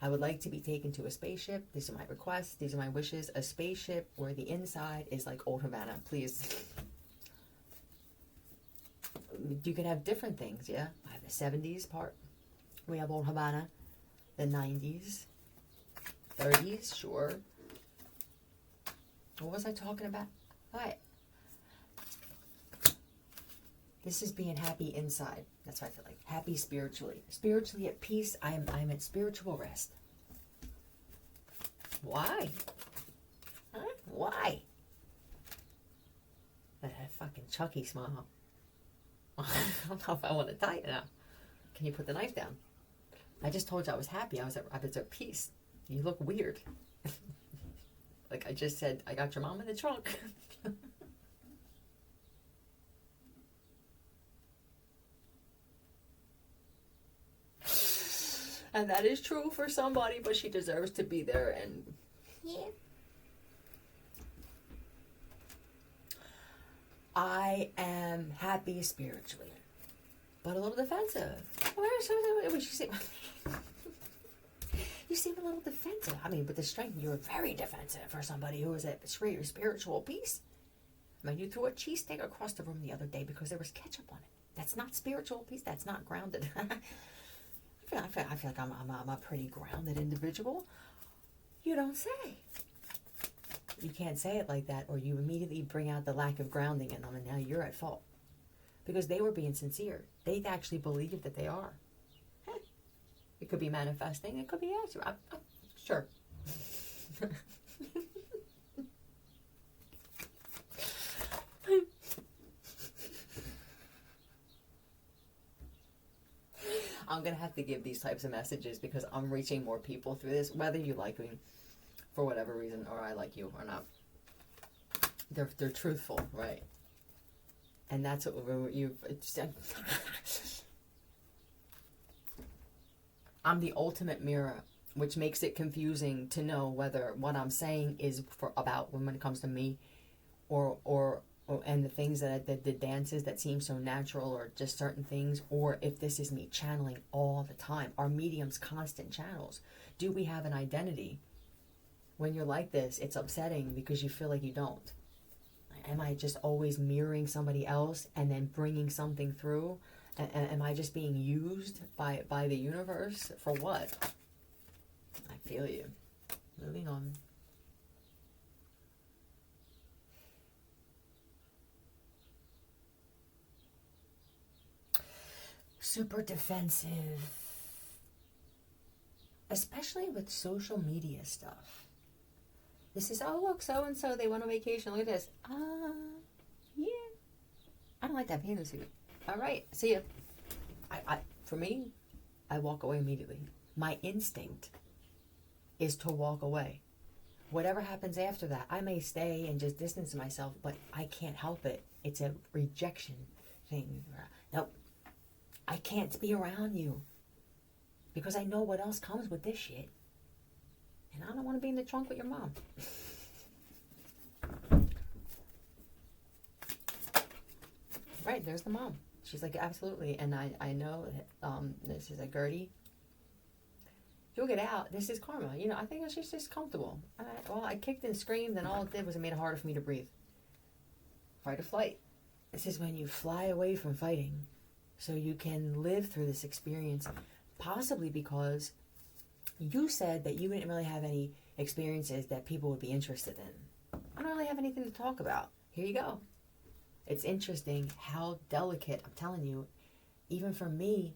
I would like to be taken to a spaceship. These are my requests. These are my wishes. A spaceship where the inside is like Old Havana, please. You can have different things, yeah? I have the 70s part. We have Old Havana. The 90s. 30s, sure. What was I talking about? What? This is being happy inside. That's what I feel like. Happy spiritually. Spiritually at peace. I'm at spiritual rest. Why? Huh? Why? That fucking Chucky smile. I don't know if I want to tell you now. Can you put the knife down? I just told you I was happy. I was at peace. You look weird. Like I just said, I got your mom in the trunk. And that is true for somebody, but she deserves to be there. And yeah, I am happy spiritually, but a little defensive. You seem a little defensive. I mean, with the strength, you're very defensive for somebody who is at spiritual peace. I mean, you threw a cheesesteak across the room the other day because there was ketchup on it. That's not spiritual peace. That's not grounded. I feel like I'm a pretty grounded individual. You don't say. You can't say it like that, or you immediately bring out the lack of grounding in them, and now you're at fault. Because they were being sincere. They actually believe that they are. It could be manifesting. It could be actually. Sure. I'm going to have to give these types of messages because I'm reaching more people through this, whether you like me for whatever reason or I like you or not. They're truthful, right? And that's what you've... I'm the ultimate mirror, which makes it confusing to know whether what I'm saying is about when it comes to me or and the things that the dances that seem so natural or just certain things, or if this is me channeling all the time. Are mediums constant channels? Do we have an identity? When you're like this, it's upsetting because you feel like you don't. Am I just always mirroring somebody else and then bringing something through? Am I just being used by the universe for what? I feel you. Moving on. Super defensive, especially with social media stuff. This is, oh look, so and so, they went on vacation. Look at this. Yeah, I don't like that panda suit. All right, see ya. For me, I walk away immediately. My instinct is to walk away. Whatever happens after that, I may stay and just distance myself, but I can't help it. It's a rejection thing. Nope. I can't be around you because I know what else comes with this shit. And I don't want to be in the trunk with your mom. Right, there's the mom. She's like, absolutely. And I know that this is a Gertie. You'll get out. This is karma. You know, I think she's just comfortable. I kicked and screamed, and all it did was it made it harder for me to breathe. Fight or flight. This is when you fly away from fighting so you can live through this experience, possibly because you said that you didn't really have any experiences that people would be interested in. I don't really have anything to talk about. Here you go. It's interesting how delicate, I'm telling you, even for me,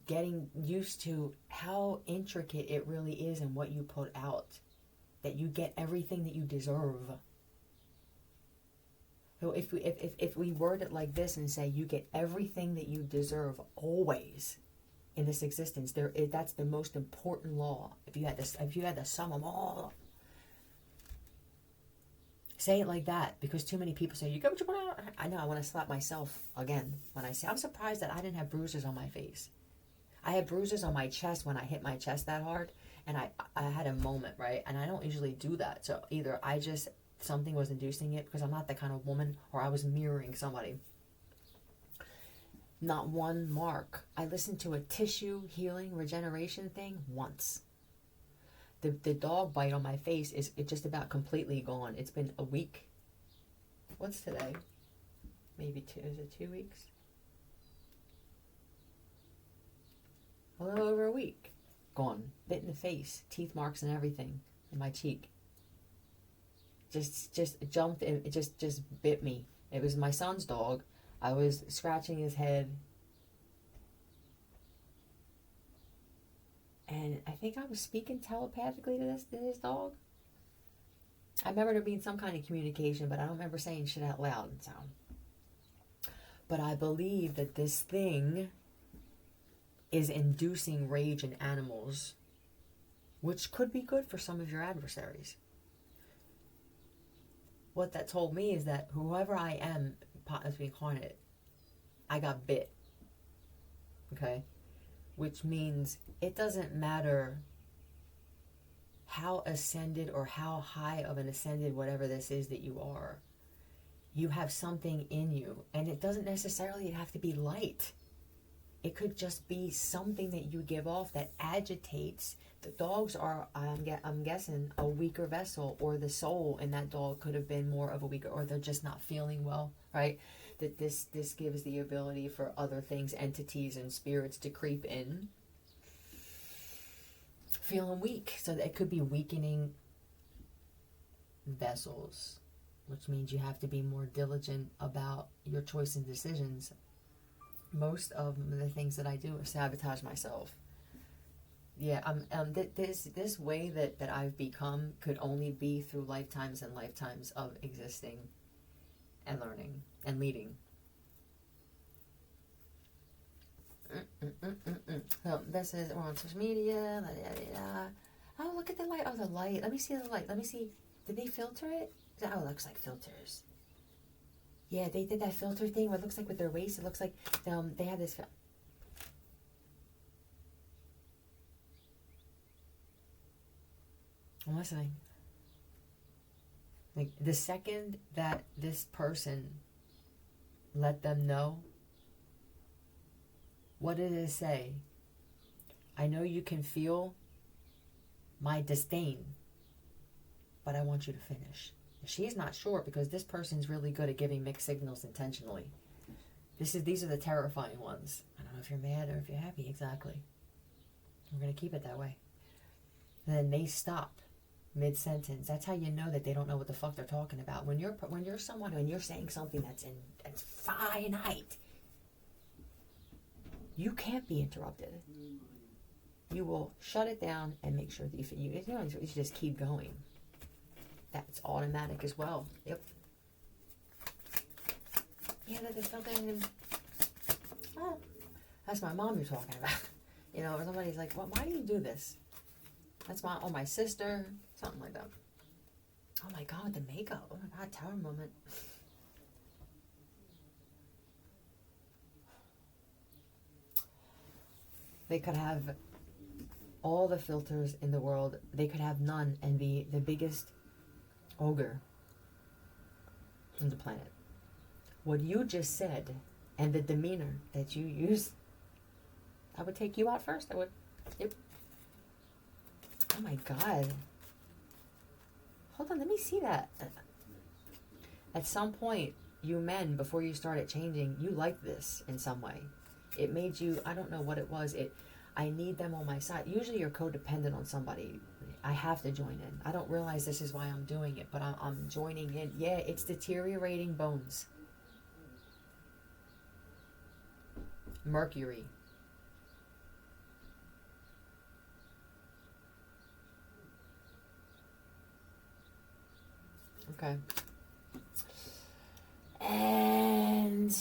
getting used to how intricate it really is and what you put out, that you get everything that you deserve. So if we word it like this and say you get everything that you deserve always in this existence, that's the most important law. If you had to sum them all, say it like that, because too many people say you get what you put out. I know, I want to slap myself again when I say I'm surprised that I didn't have bruises on my face. I had bruises on my chest when I hit my chest that hard, and I had a moment, right? And I don't usually do that. So either something was inducing it because I'm not that kind of woman, or I was mirroring somebody. Not one mark. I listened to a tissue healing regeneration thing once. The dog bite on my face is just about completely gone. It's been a week. What's today? Maybe is it 2 weeks? A little over a week. Gone. Bit in the face. Teeth marks and everything. In my cheek. Just jumped and it just bit me. It was my son's dog. I was scratching his head. And I think I was speaking telepathically to this dog. I remember there being some kind of communication, but I don't remember saying shit out loud. So. But I believe that this thing is inducing rage in animals, which could be good for some of your adversaries. What that told me is that whoever I am as incarnate, I got bit. Okay? Which means it doesn't matter how ascended or how high of an ascended whatever this is that you are. You have something in you, and it doesn't necessarily have to be light. It could just be something that you give off that agitates. The dogs are, I'm guessing, a weaker vessel, or the soul in that dog could have been more of a weaker, or they're just not feeling well, right? That this gives the ability for other things, entities and spirits to creep in, feeling weak. So that it could be weakening vessels, which means you have to be more diligent about your choice and decisions. Most of the things that I do are sabotage myself. Yeah, this way that I've become could only be through lifetimes and lifetimes of existing and learning and leading. So this is, we're on social media. Oh, look at the light. Oh, the light. Let me see the light. Let me see. Did they filter it? Oh, it looks like filters. Yeah, they did that filter thing where it looks like with their waist, it looks like they had this. I'm listening. Like, the second that this person let them know, what did it say? I know you can feel my disdain, but I want you to finish. She's not sure because this person's really good at giving mixed signals intentionally. These are the terrifying ones. I don't know if you're mad or if you're happy exactly. We're going to keep it that way. And then they stop mid-sentence. That's how you know that they don't know what the fuck they're talking about. When you're someone and you're saying something that's finite, you can't be interrupted. You will shut it down and make sure that you just keep going. That's automatic as well. Yep. Yeah, that felt in. Oh, that's my mom you're talking about. Or somebody's like, "Well, why do you do this?" That's my sister, something like that. Oh my God, the makeup. Oh my God, tower moment. They could have all the filters in the world. They could have none and be the biggest ogre on the planet. What you just said and the demeanor that you use, I would take you out first. I would. Yep. Oh my God. Hold on, let me see that. At some point, you men, before you started changing, you liked this in some way. It made you, I don't know what it was. I need them on my side. Usually you're codependent on somebody. I have to join in. I don't realize this is why I'm doing it, but I'm joining in. Yeah, it's deteriorating bones. Mercury. Okay. And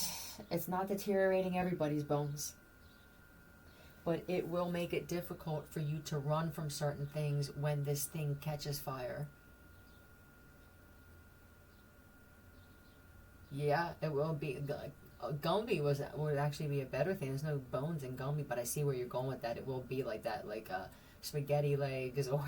it's not deteriorating everybody's bones, but it will make it difficult for you to run from certain things when this thing catches fire. Yeah, it will be. Gumby would actually be a better thing. There's no bones in Gumby, but I see where you're going with that. It will be like that, like spaghetti legs or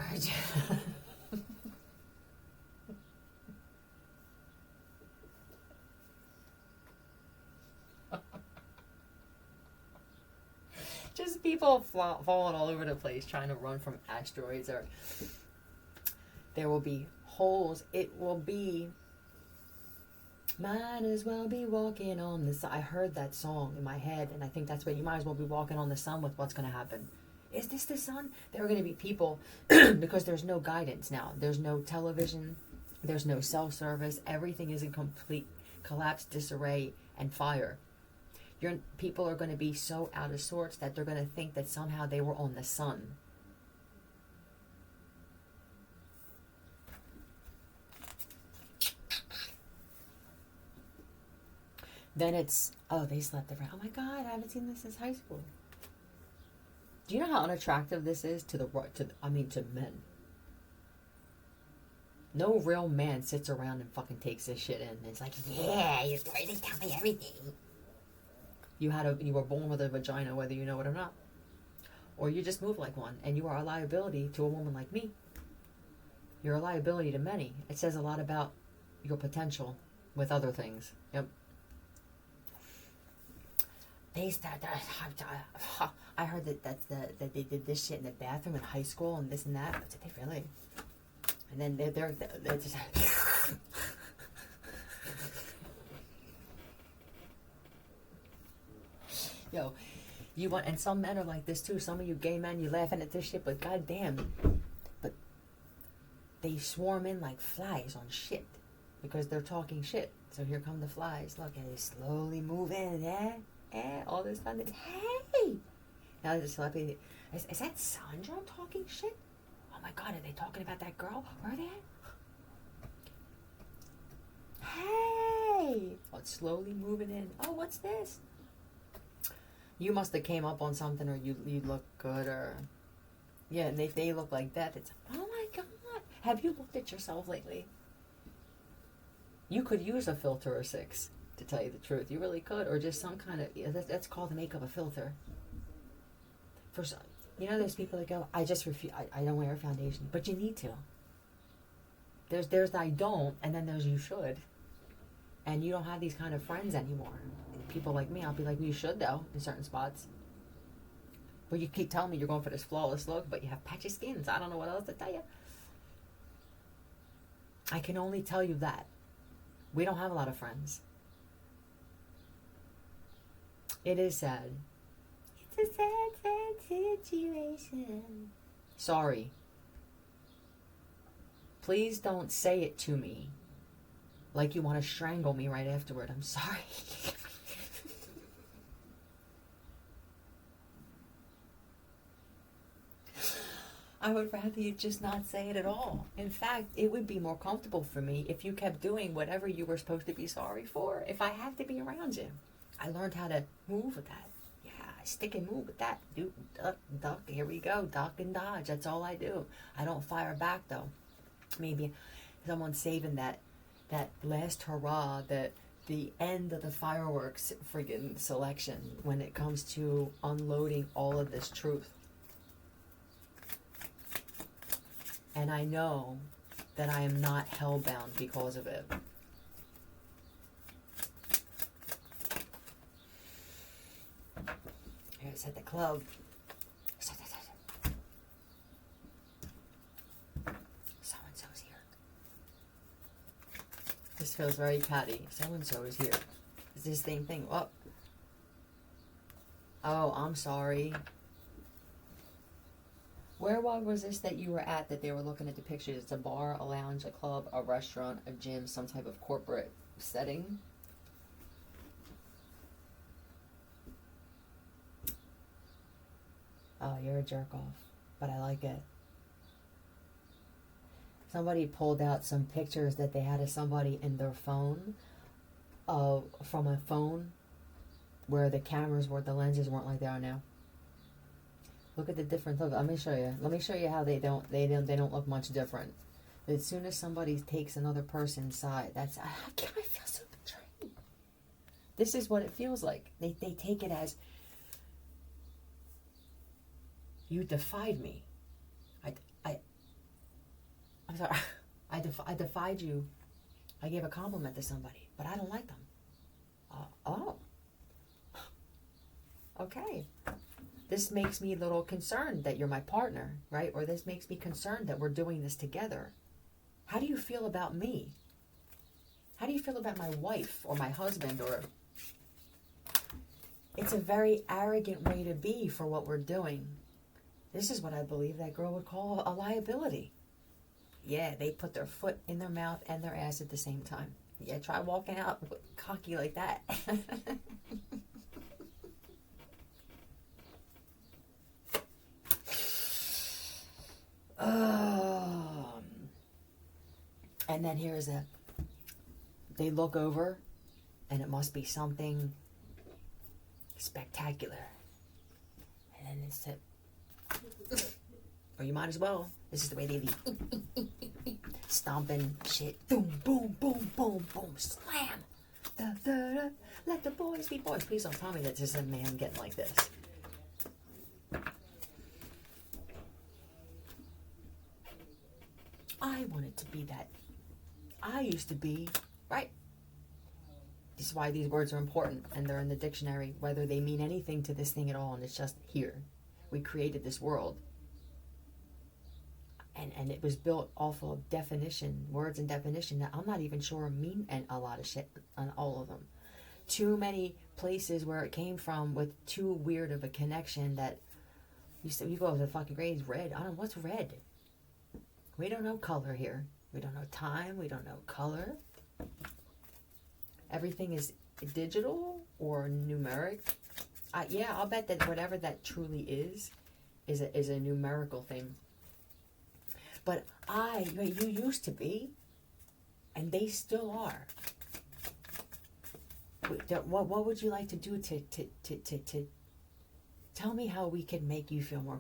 just people falling all over the place trying to run from asteroids, or there will be holes. It will be, might as well be walking on the sun. I heard that song in my head, and I think that's what you might as well be walking on the sun with what's going to happen. Is this the sun? There are going to be people, because there's no guidance now. There's no television. There's no self-service. Everything is in complete collapse, disarray, and fire. People are going to be so out of sorts that they're going to think that somehow they were on the sun. Then it's, oh, they slept around. Oh my God, I haven't seen this since high school. Do you know how unattractive this is to to men? No real man sits around and fucking takes this shit in. It's like, yeah, you're going to tell me everything. You were born with a vagina, whether you know it or not. Or you just move like one, and you are a liability to a woman like me. You're a liability to many. It says a lot about your potential with other things. Yep. I heard that they did this shit in the bathroom in high school and this and that. But did they really? And then they're just yo, you want, and some men are like this too. Some of you gay men, you laughing at this shit, but goddamn, but they swarm in like flies on shit because they're talking shit. So here come the flies. Look, and they slowly move in. All this time. Hey, now they're just slapping. Is that Sandra talking shit? Oh my God, are they talking about that girl? Where are they at? Hey! Oh, it's slowly moving in. Oh, what's this? You must have came up on something, or you look good, or... Yeah, and if they look like that, it's... Oh my God! Have you looked at yourself lately? You could use a filter or 6, to tell you the truth. You really could, or just some kind of... That's called makeup a filter. For some... You know, there's people that go, I just refuse, I don't wear a foundation. But you need to. There's the I don't, and then there's you should. And you don't have these kind of friends anymore. People like me, I'll be like, well, you should though, in certain spots. But you keep telling me you're going for this flawless look, but you have patchy skins. I don't know what else to tell you. I can only tell you that. We don't have a lot of friends. It is sad. It's a sad, sad situation. Sorry. Please don't say it to me like you want to strangle me right afterward. I'm sorry. I would rather you just not say it at all. In fact, it would be more comfortable for me if you kept doing whatever you were supposed to be sorry for. If I have to be around you. I learned how to move with that. Yeah, stick and move with that. Do duck, here we go. Duck and dodge. That's all I do. I don't fire back though. Maybe someone's saving that last hurrah, that the end of the fireworks friggin' selection when it comes to unloading all of this truth. And I know that I am not hellbound because of it. Here's at the club. So-and-so's here. This feels very catty. So-and-so is here. It's the same thing. Oh, I'm sorry. Where was this that you were at that they were looking at the pictures? It's a bar, a lounge, a club, a restaurant, a gym, some type of corporate setting. Oh, you're a jerk off, but I like it. Somebody pulled out some pictures that they had of somebody in their phone, from a phone where the lenses weren't like they are now. Look at the difference. Look, let me show you. Let me show you how they don't look much different. As soon as somebody takes another person's side, I feel so betrayed. This is what it feels like. They take it as, you defied me. I'm sorry. I defied you. I gave a compliment to somebody, but I don't like them. Oh. Okay. This makes me a little concerned that you're my partner, right? Or this makes me concerned that we're doing this together. How do you feel about me? How do you feel about my wife or my husband? Or it's a very arrogant way to be for what we're doing. This is what I believe that girl would call a liability. Yeah, they put their foot in their mouth and their ass at the same time. Yeah, try walking out cocky like that. And then they look over, and it must be something spectacular. And then Or you might as well. This is the way they be. Stomping shit. Boom, boom, boom, boom, boom. Slam. Da, da, da. Let the boys be boys. Please don't tell me that this is a man getting like this. I wanted to be that. I used to be, right? This is why these words are important, and they're in the dictionary, whether they mean anything to this thing at all, and it's just here. We created this world. And it was built off of definition, words and definition that I'm not even sure mean a lot of shit on all of them. Too many places where it came from with too weird of a connection that you go to the fucking grades, red. I don't know, what's red? We don't know color here. We don't know time. We don't know color. Everything is digital or numeric. Yeah, I'll bet that whatever that truly is a numerical thing. But you used to be, and they still are. What would you like to do to tell me how we can make you feel more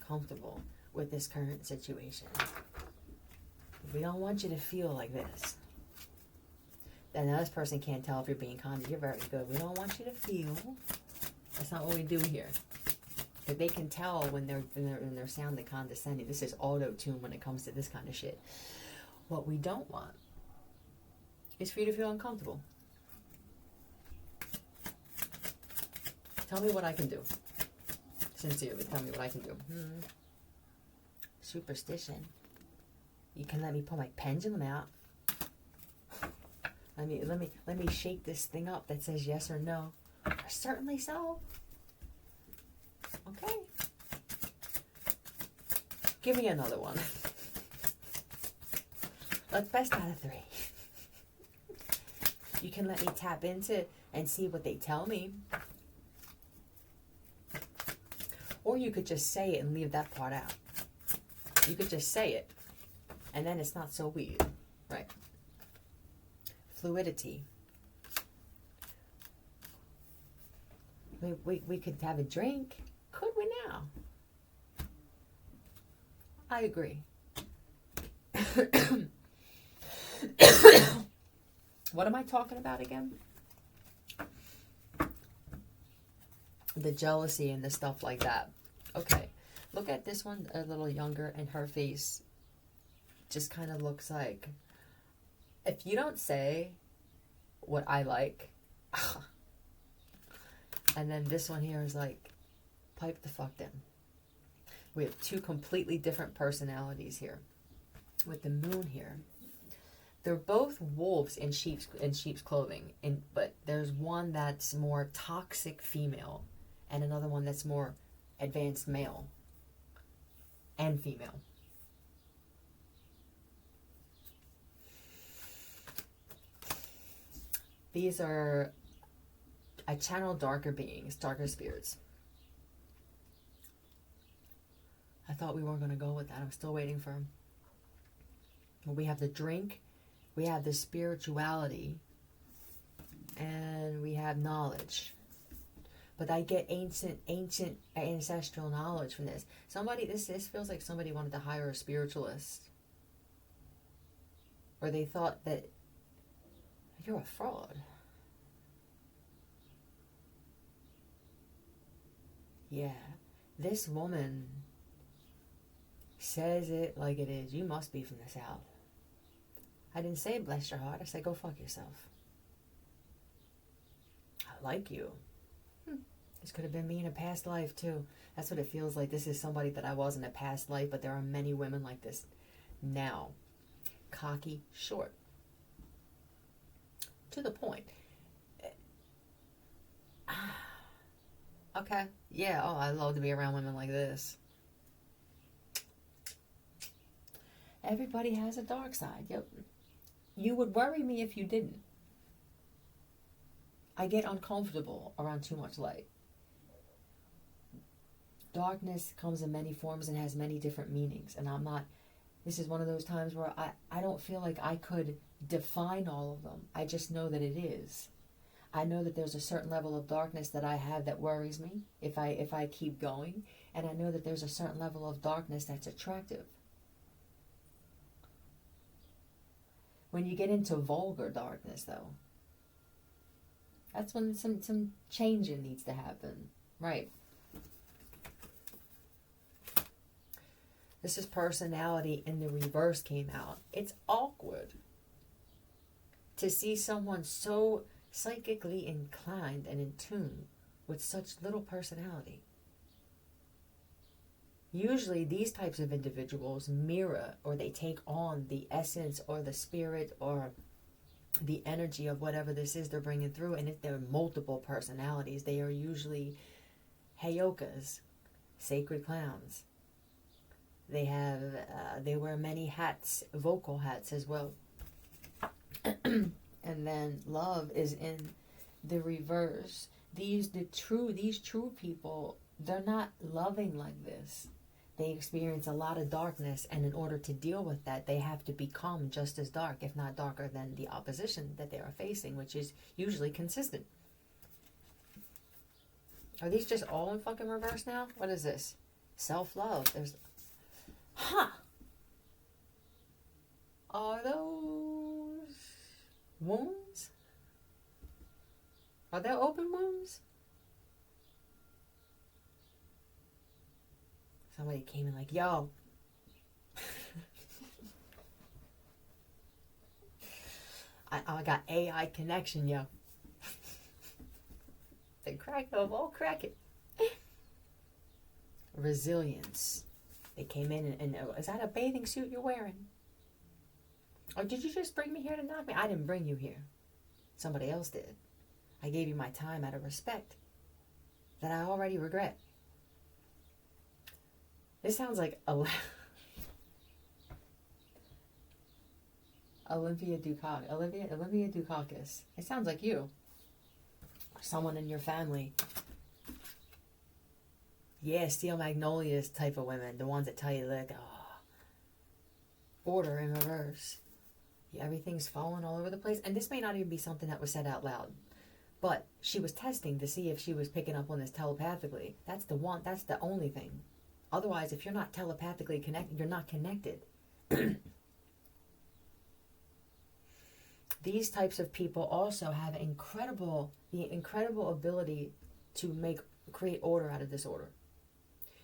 comfortable with this current situation? We don't want you to feel like this. And this person can't tell if you're being kind. You're very good. We don't want you to feel. That's not what we do here. But they can tell when they're sounding condescending. This is auto-tune when it comes to this kind of shit. What we don't want is for you to feel uncomfortable. Tell me what I can do. Sincerely, tell me what I can do. Superstition. You can let me pull my pendulum out. Let me shake this thing up that says yes or no. Certainly so. Okay. Give me another one. Let's best out of 3. You can let me tap into and see what they tell me. Or you could just say it and leave that part out. You could just say it. And then it's not so weird. Right. Fluidity. We could have a drink. Could we now? I agree. What am I talking about again? The jealousy and the stuff like that. Okay. Look at this one a little younger, and her face just kind of looks like, if you don't say what I like, and then this one here is like, pipe the fuck down. We have 2 completely different personalities here. With the moon here, they're both wolves in sheep's clothing, but there's one that's more toxic female, and another one that's more advanced male and female. These are, I channel darker beings, darker spirits. I thought we weren't going to go with that. I'm still waiting for them. Well, we have the drink, we have the spirituality, and we have knowledge. But I get ancient ancestral knowledge from this. This feels like somebody wanted to hire a spiritualist. Or they thought that you're a fraud. Yeah, this woman says it like it is. You must be from the South. I didn't say bless your heart. I said go fuck yourself. I like you. This could have been me in a past life too. That's what it feels like. This is somebody that I was in a past life, but there are many women like this now. Cocky, short. To the point. Okay. Yeah, I love to be around women like this. Everybody has a dark side. Yep. You would worry me if you didn't. I get uncomfortable around too much light. Darkness comes in many forms and has many different meanings. And this is one of those times where I don't feel like I could define all of them. I just know that it is. I know that there's a certain level of darkness that I have that worries me if I keep going, and I know that there's a certain level of darkness that's attractive. When you get into vulgar darkness, though, that's when some changing needs to happen. Right. This is personality in the reverse came out. It's awkward to see someone so psychically inclined and in tune with such little personality. Usually these types of individuals mirror, or they take on the essence or the spirit or the energy of whatever this is they're bringing through. And if there are multiple personalities, they are usually heyokas, sacred clowns. They have, they wear many hats, vocal hats as well. And then love is in the reverse. These true people, they're not loving like this. They experience a lot of darkness, and in order to deal with that, they have to become just as dark, if not darker than the opposition that they are facing, which is usually consistent. Are these just all in fucking reverse now? What is this? Self-love. There's... Are those wounds? Are there open wounds? Somebody came in like, yo. I got AI connection, yo. They crack them, all crack it. Resilience. They came in and is that a bathing suit you're wearing? Or did you just bring me here to knock me? I didn't bring you here. Somebody else did. I gave you my time out of respect that I already regret. This sounds like Olympia Dukakis. It sounds like you. Or someone in your family. Yeah, Steel Magnolias type of women. The ones that tell you like, oh, order in reverse. Yeah, everything's falling all over the place. And this may not even be something that was said out loud. But she was testing to see if she was picking up on this telepathically. That's the only thing. Otherwise, if you're not telepathically connected, you're not connected. These types of people also have the incredible ability to create order out of disorder.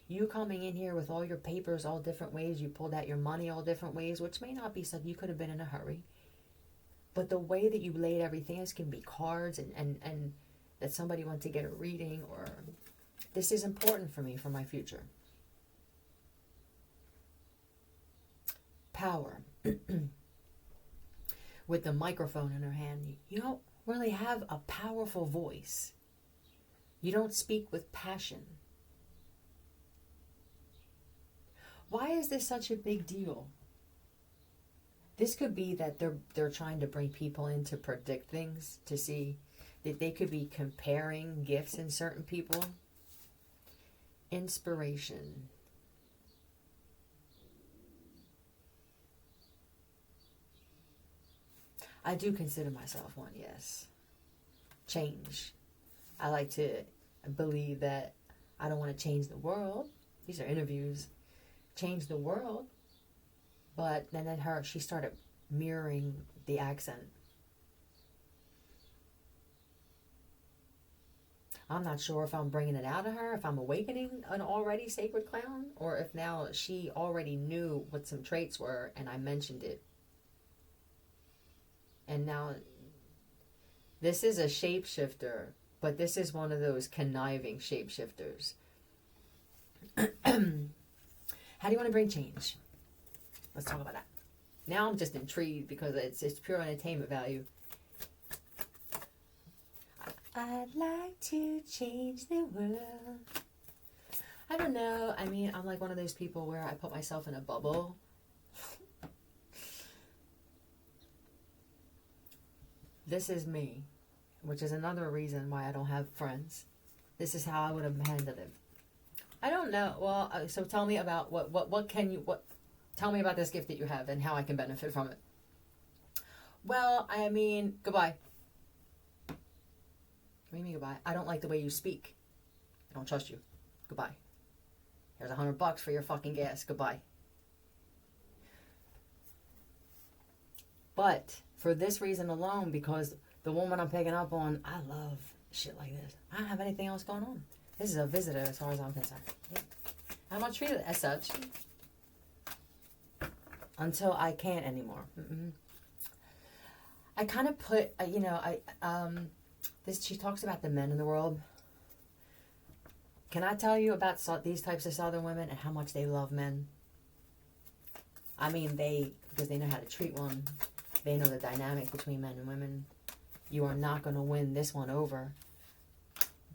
You coming in here with all your papers all different ways, you pulled out your money all different ways, which may not be something you could have been in a hurry. But the way that you laid everything, this can be cards and that somebody went to get a reading, or this is important for me for my future. Power. With the microphone in her hand, you don't really have a powerful voice. You don't speak with passion. Why is this such a big deal? This could be that they're trying to bring people in to predict things, to see that they could be comparing gifts in certain people. Inspiration. I do consider myself one, yes. Change. I like to believe that I don't want to change the world. These are interviews. Change the world. But then she started mirroring the accent. I'm not sure if I'm bringing it out of her, if I'm awakening an already sacred clown, or if now she already knew what some traits were and I mentioned it. And now, this is a shapeshifter, but this is one of those conniving shapeshifters. How do you want to bring change? Let's talk about that. Now I'm just intrigued because it's pure entertainment value. I'd like to change the world. I don't know. I mean, I'm like one of those people where I put myself in a bubble. This is me, which is another reason why I don't have friends. This is how I would have handled it. I don't know. Well, so tell me about tell me about this gift that you have and how I can benefit from it. Well, I mean, goodbye. do you mean goodbye? I don't like the way you speak. I don't trust you. Goodbye. Here's $100 for your fucking gas. Goodbye. But for this reason alone, because the woman I'm picking up on, I love shit like this. I don't have anything else going on. This is a visitor as far as I'm concerned. Yeah. I'm not treated as such until I can't anymore. I kind of put, she talks about the men in the world. Can I tell you about these types of Southern women and how much they love men? I mean, because they know how to treat one. They know the dynamic between men and women. You are not going to win this one over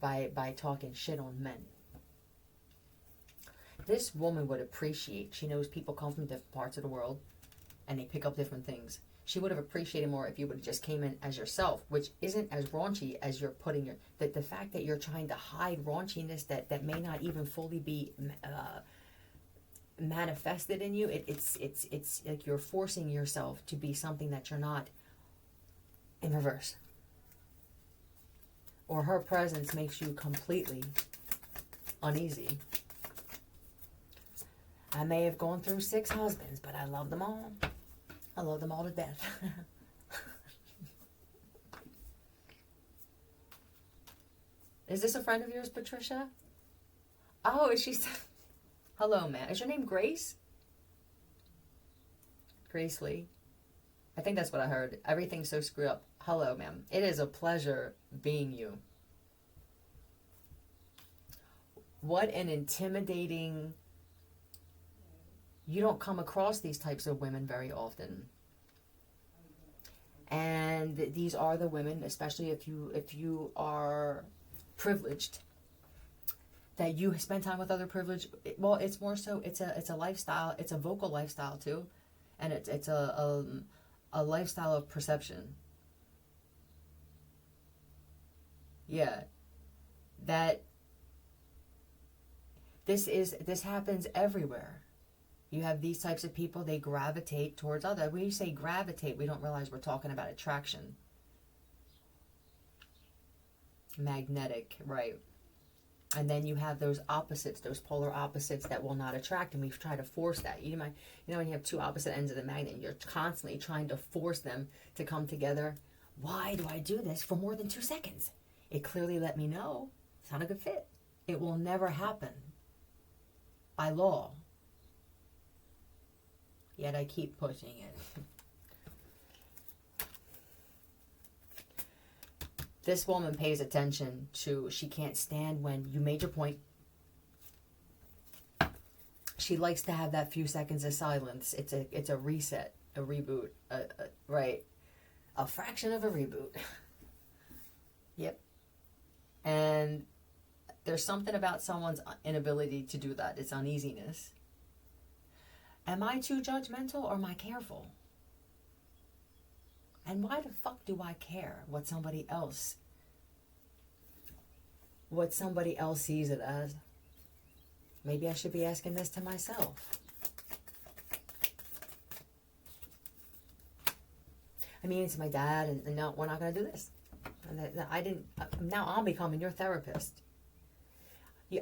by talking shit on men. This woman would appreciate, she knows people come from different parts of the world and they pick up different things. She would have appreciated more if you would have just came in as yourself, which isn't as raunchy as you're putting your... The fact that you're trying to hide raunchiness that may not even fully be manifested in you, it's like you're forcing yourself to be something that you're not in reverse. Or her presence makes you completely uneasy. I may have gone through 6 husbands, but I love them all. I love them all to death. Is this a friend of yours, Patricia? Oh, is she... Hello, man. Is your name Grace? Grace Lee. I think that's what I heard. Everything's so screwed up. Hello, ma'am. It is a pleasure being you. What an intimidating... You don't come across these types of women very often. And these are the women, especially if you are privileged, that you spend time with other privileged. Well, it's more so it's a lifestyle. It's a vocal lifestyle too, and it's a lifestyle of perception. Yeah, that this happens everywhere. You have these types of people, they gravitate towards others. When you say gravitate, we don't realize we're talking about attraction. Magnetic, right. And then you have those opposites, those polar opposites that will not attract, and we try to force that. You know, when you have 2 opposite ends of the magnet, you're constantly trying to force them to come together. Why do I do this for more than 2 seconds? It clearly let me know it's not a good fit. It will never happen by law. Yet I keep pushing it. This woman pays attention to, she can't stand when you made your point. She likes to have that few seconds of silence. It's a reset, a reboot, right? A fraction of a reboot. Yep. And there's something about someone's inability to do that. It's uneasiness. Am I too judgmental or am I careful? And why the fuck do I care what somebody else sees it as? Maybe I should be asking this to myself. I mean, it's my dad, and no, we're not going to do this. And now I'm becoming your therapist.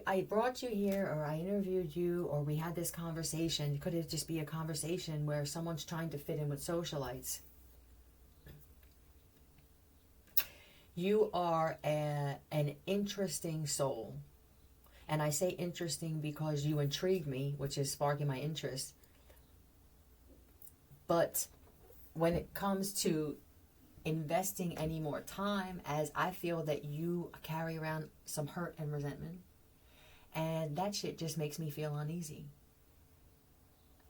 I brought you here, or I interviewed you, or we had this conversation. Could it just be a conversation where someone's trying to fit in with socialites? You are an interesting soul. And I say interesting because you intrigue me, which is sparking my interest. But when it comes to investing any more time, as I feel that you carry around some hurt and resentment, and that shit just makes me feel uneasy.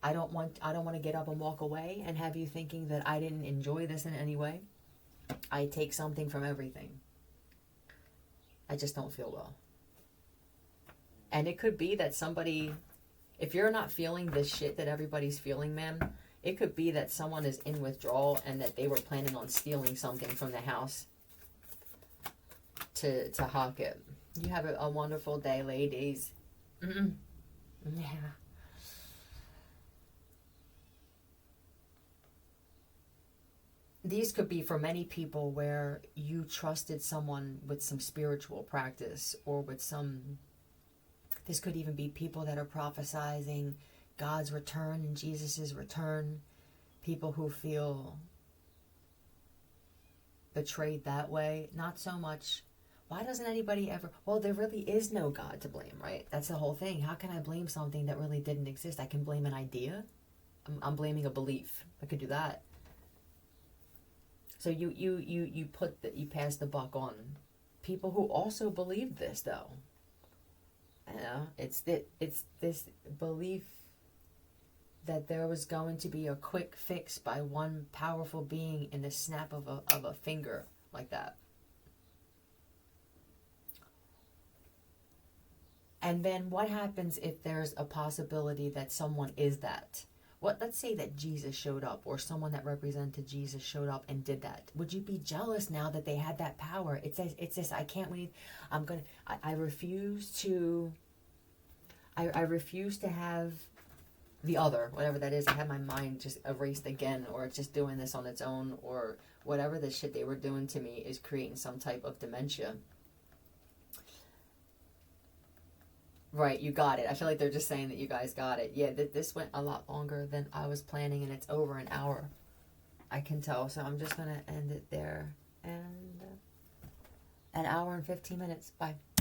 I don't want to get up and walk away and have you thinking that I didn't enjoy this in any way. I take something from everything. I just don't feel well. And it could be that somebody, if you're not feeling this shit that everybody's feeling, ma'am, it could be that someone is in withdrawal and that they were planning on stealing something from the house to hawk it. You have a wonderful day, ladies. Yeah. these could be for many people where you trusted someone with some spiritual practice or with some, this could even be people that are prophesizing God's return and Jesus's return, people who feel betrayed that way. Not so much, why doesn't anybody ever, well, there really is no God to blame, right? That's the whole thing. How can I blame something that really didn't exist? I can blame an idea. I'm blaming a belief. I could do that. So you pass the buck on people who also believe this, though. You know, it's this belief that there was going to be a quick fix by one powerful being in the snap of a finger like that. And then what happens if there's a possibility that someone is that? What, let's say that Jesus showed up, or someone that represented Jesus showed up and did that. Would you be jealous now that they had that power? It's this, I can't wait. I refuse to have the other, whatever that is. I have my mind just erased again, or it's just doing this on its own, or whatever the shit they were doing to me is creating some type of dementia. Right, you got it. I feel like they're just saying that you guys got it. Yeah, this went a lot longer than I was planning, and it's over an hour. I can tell, so I'm just going to end it there. And an hour and 15 minutes. Bye.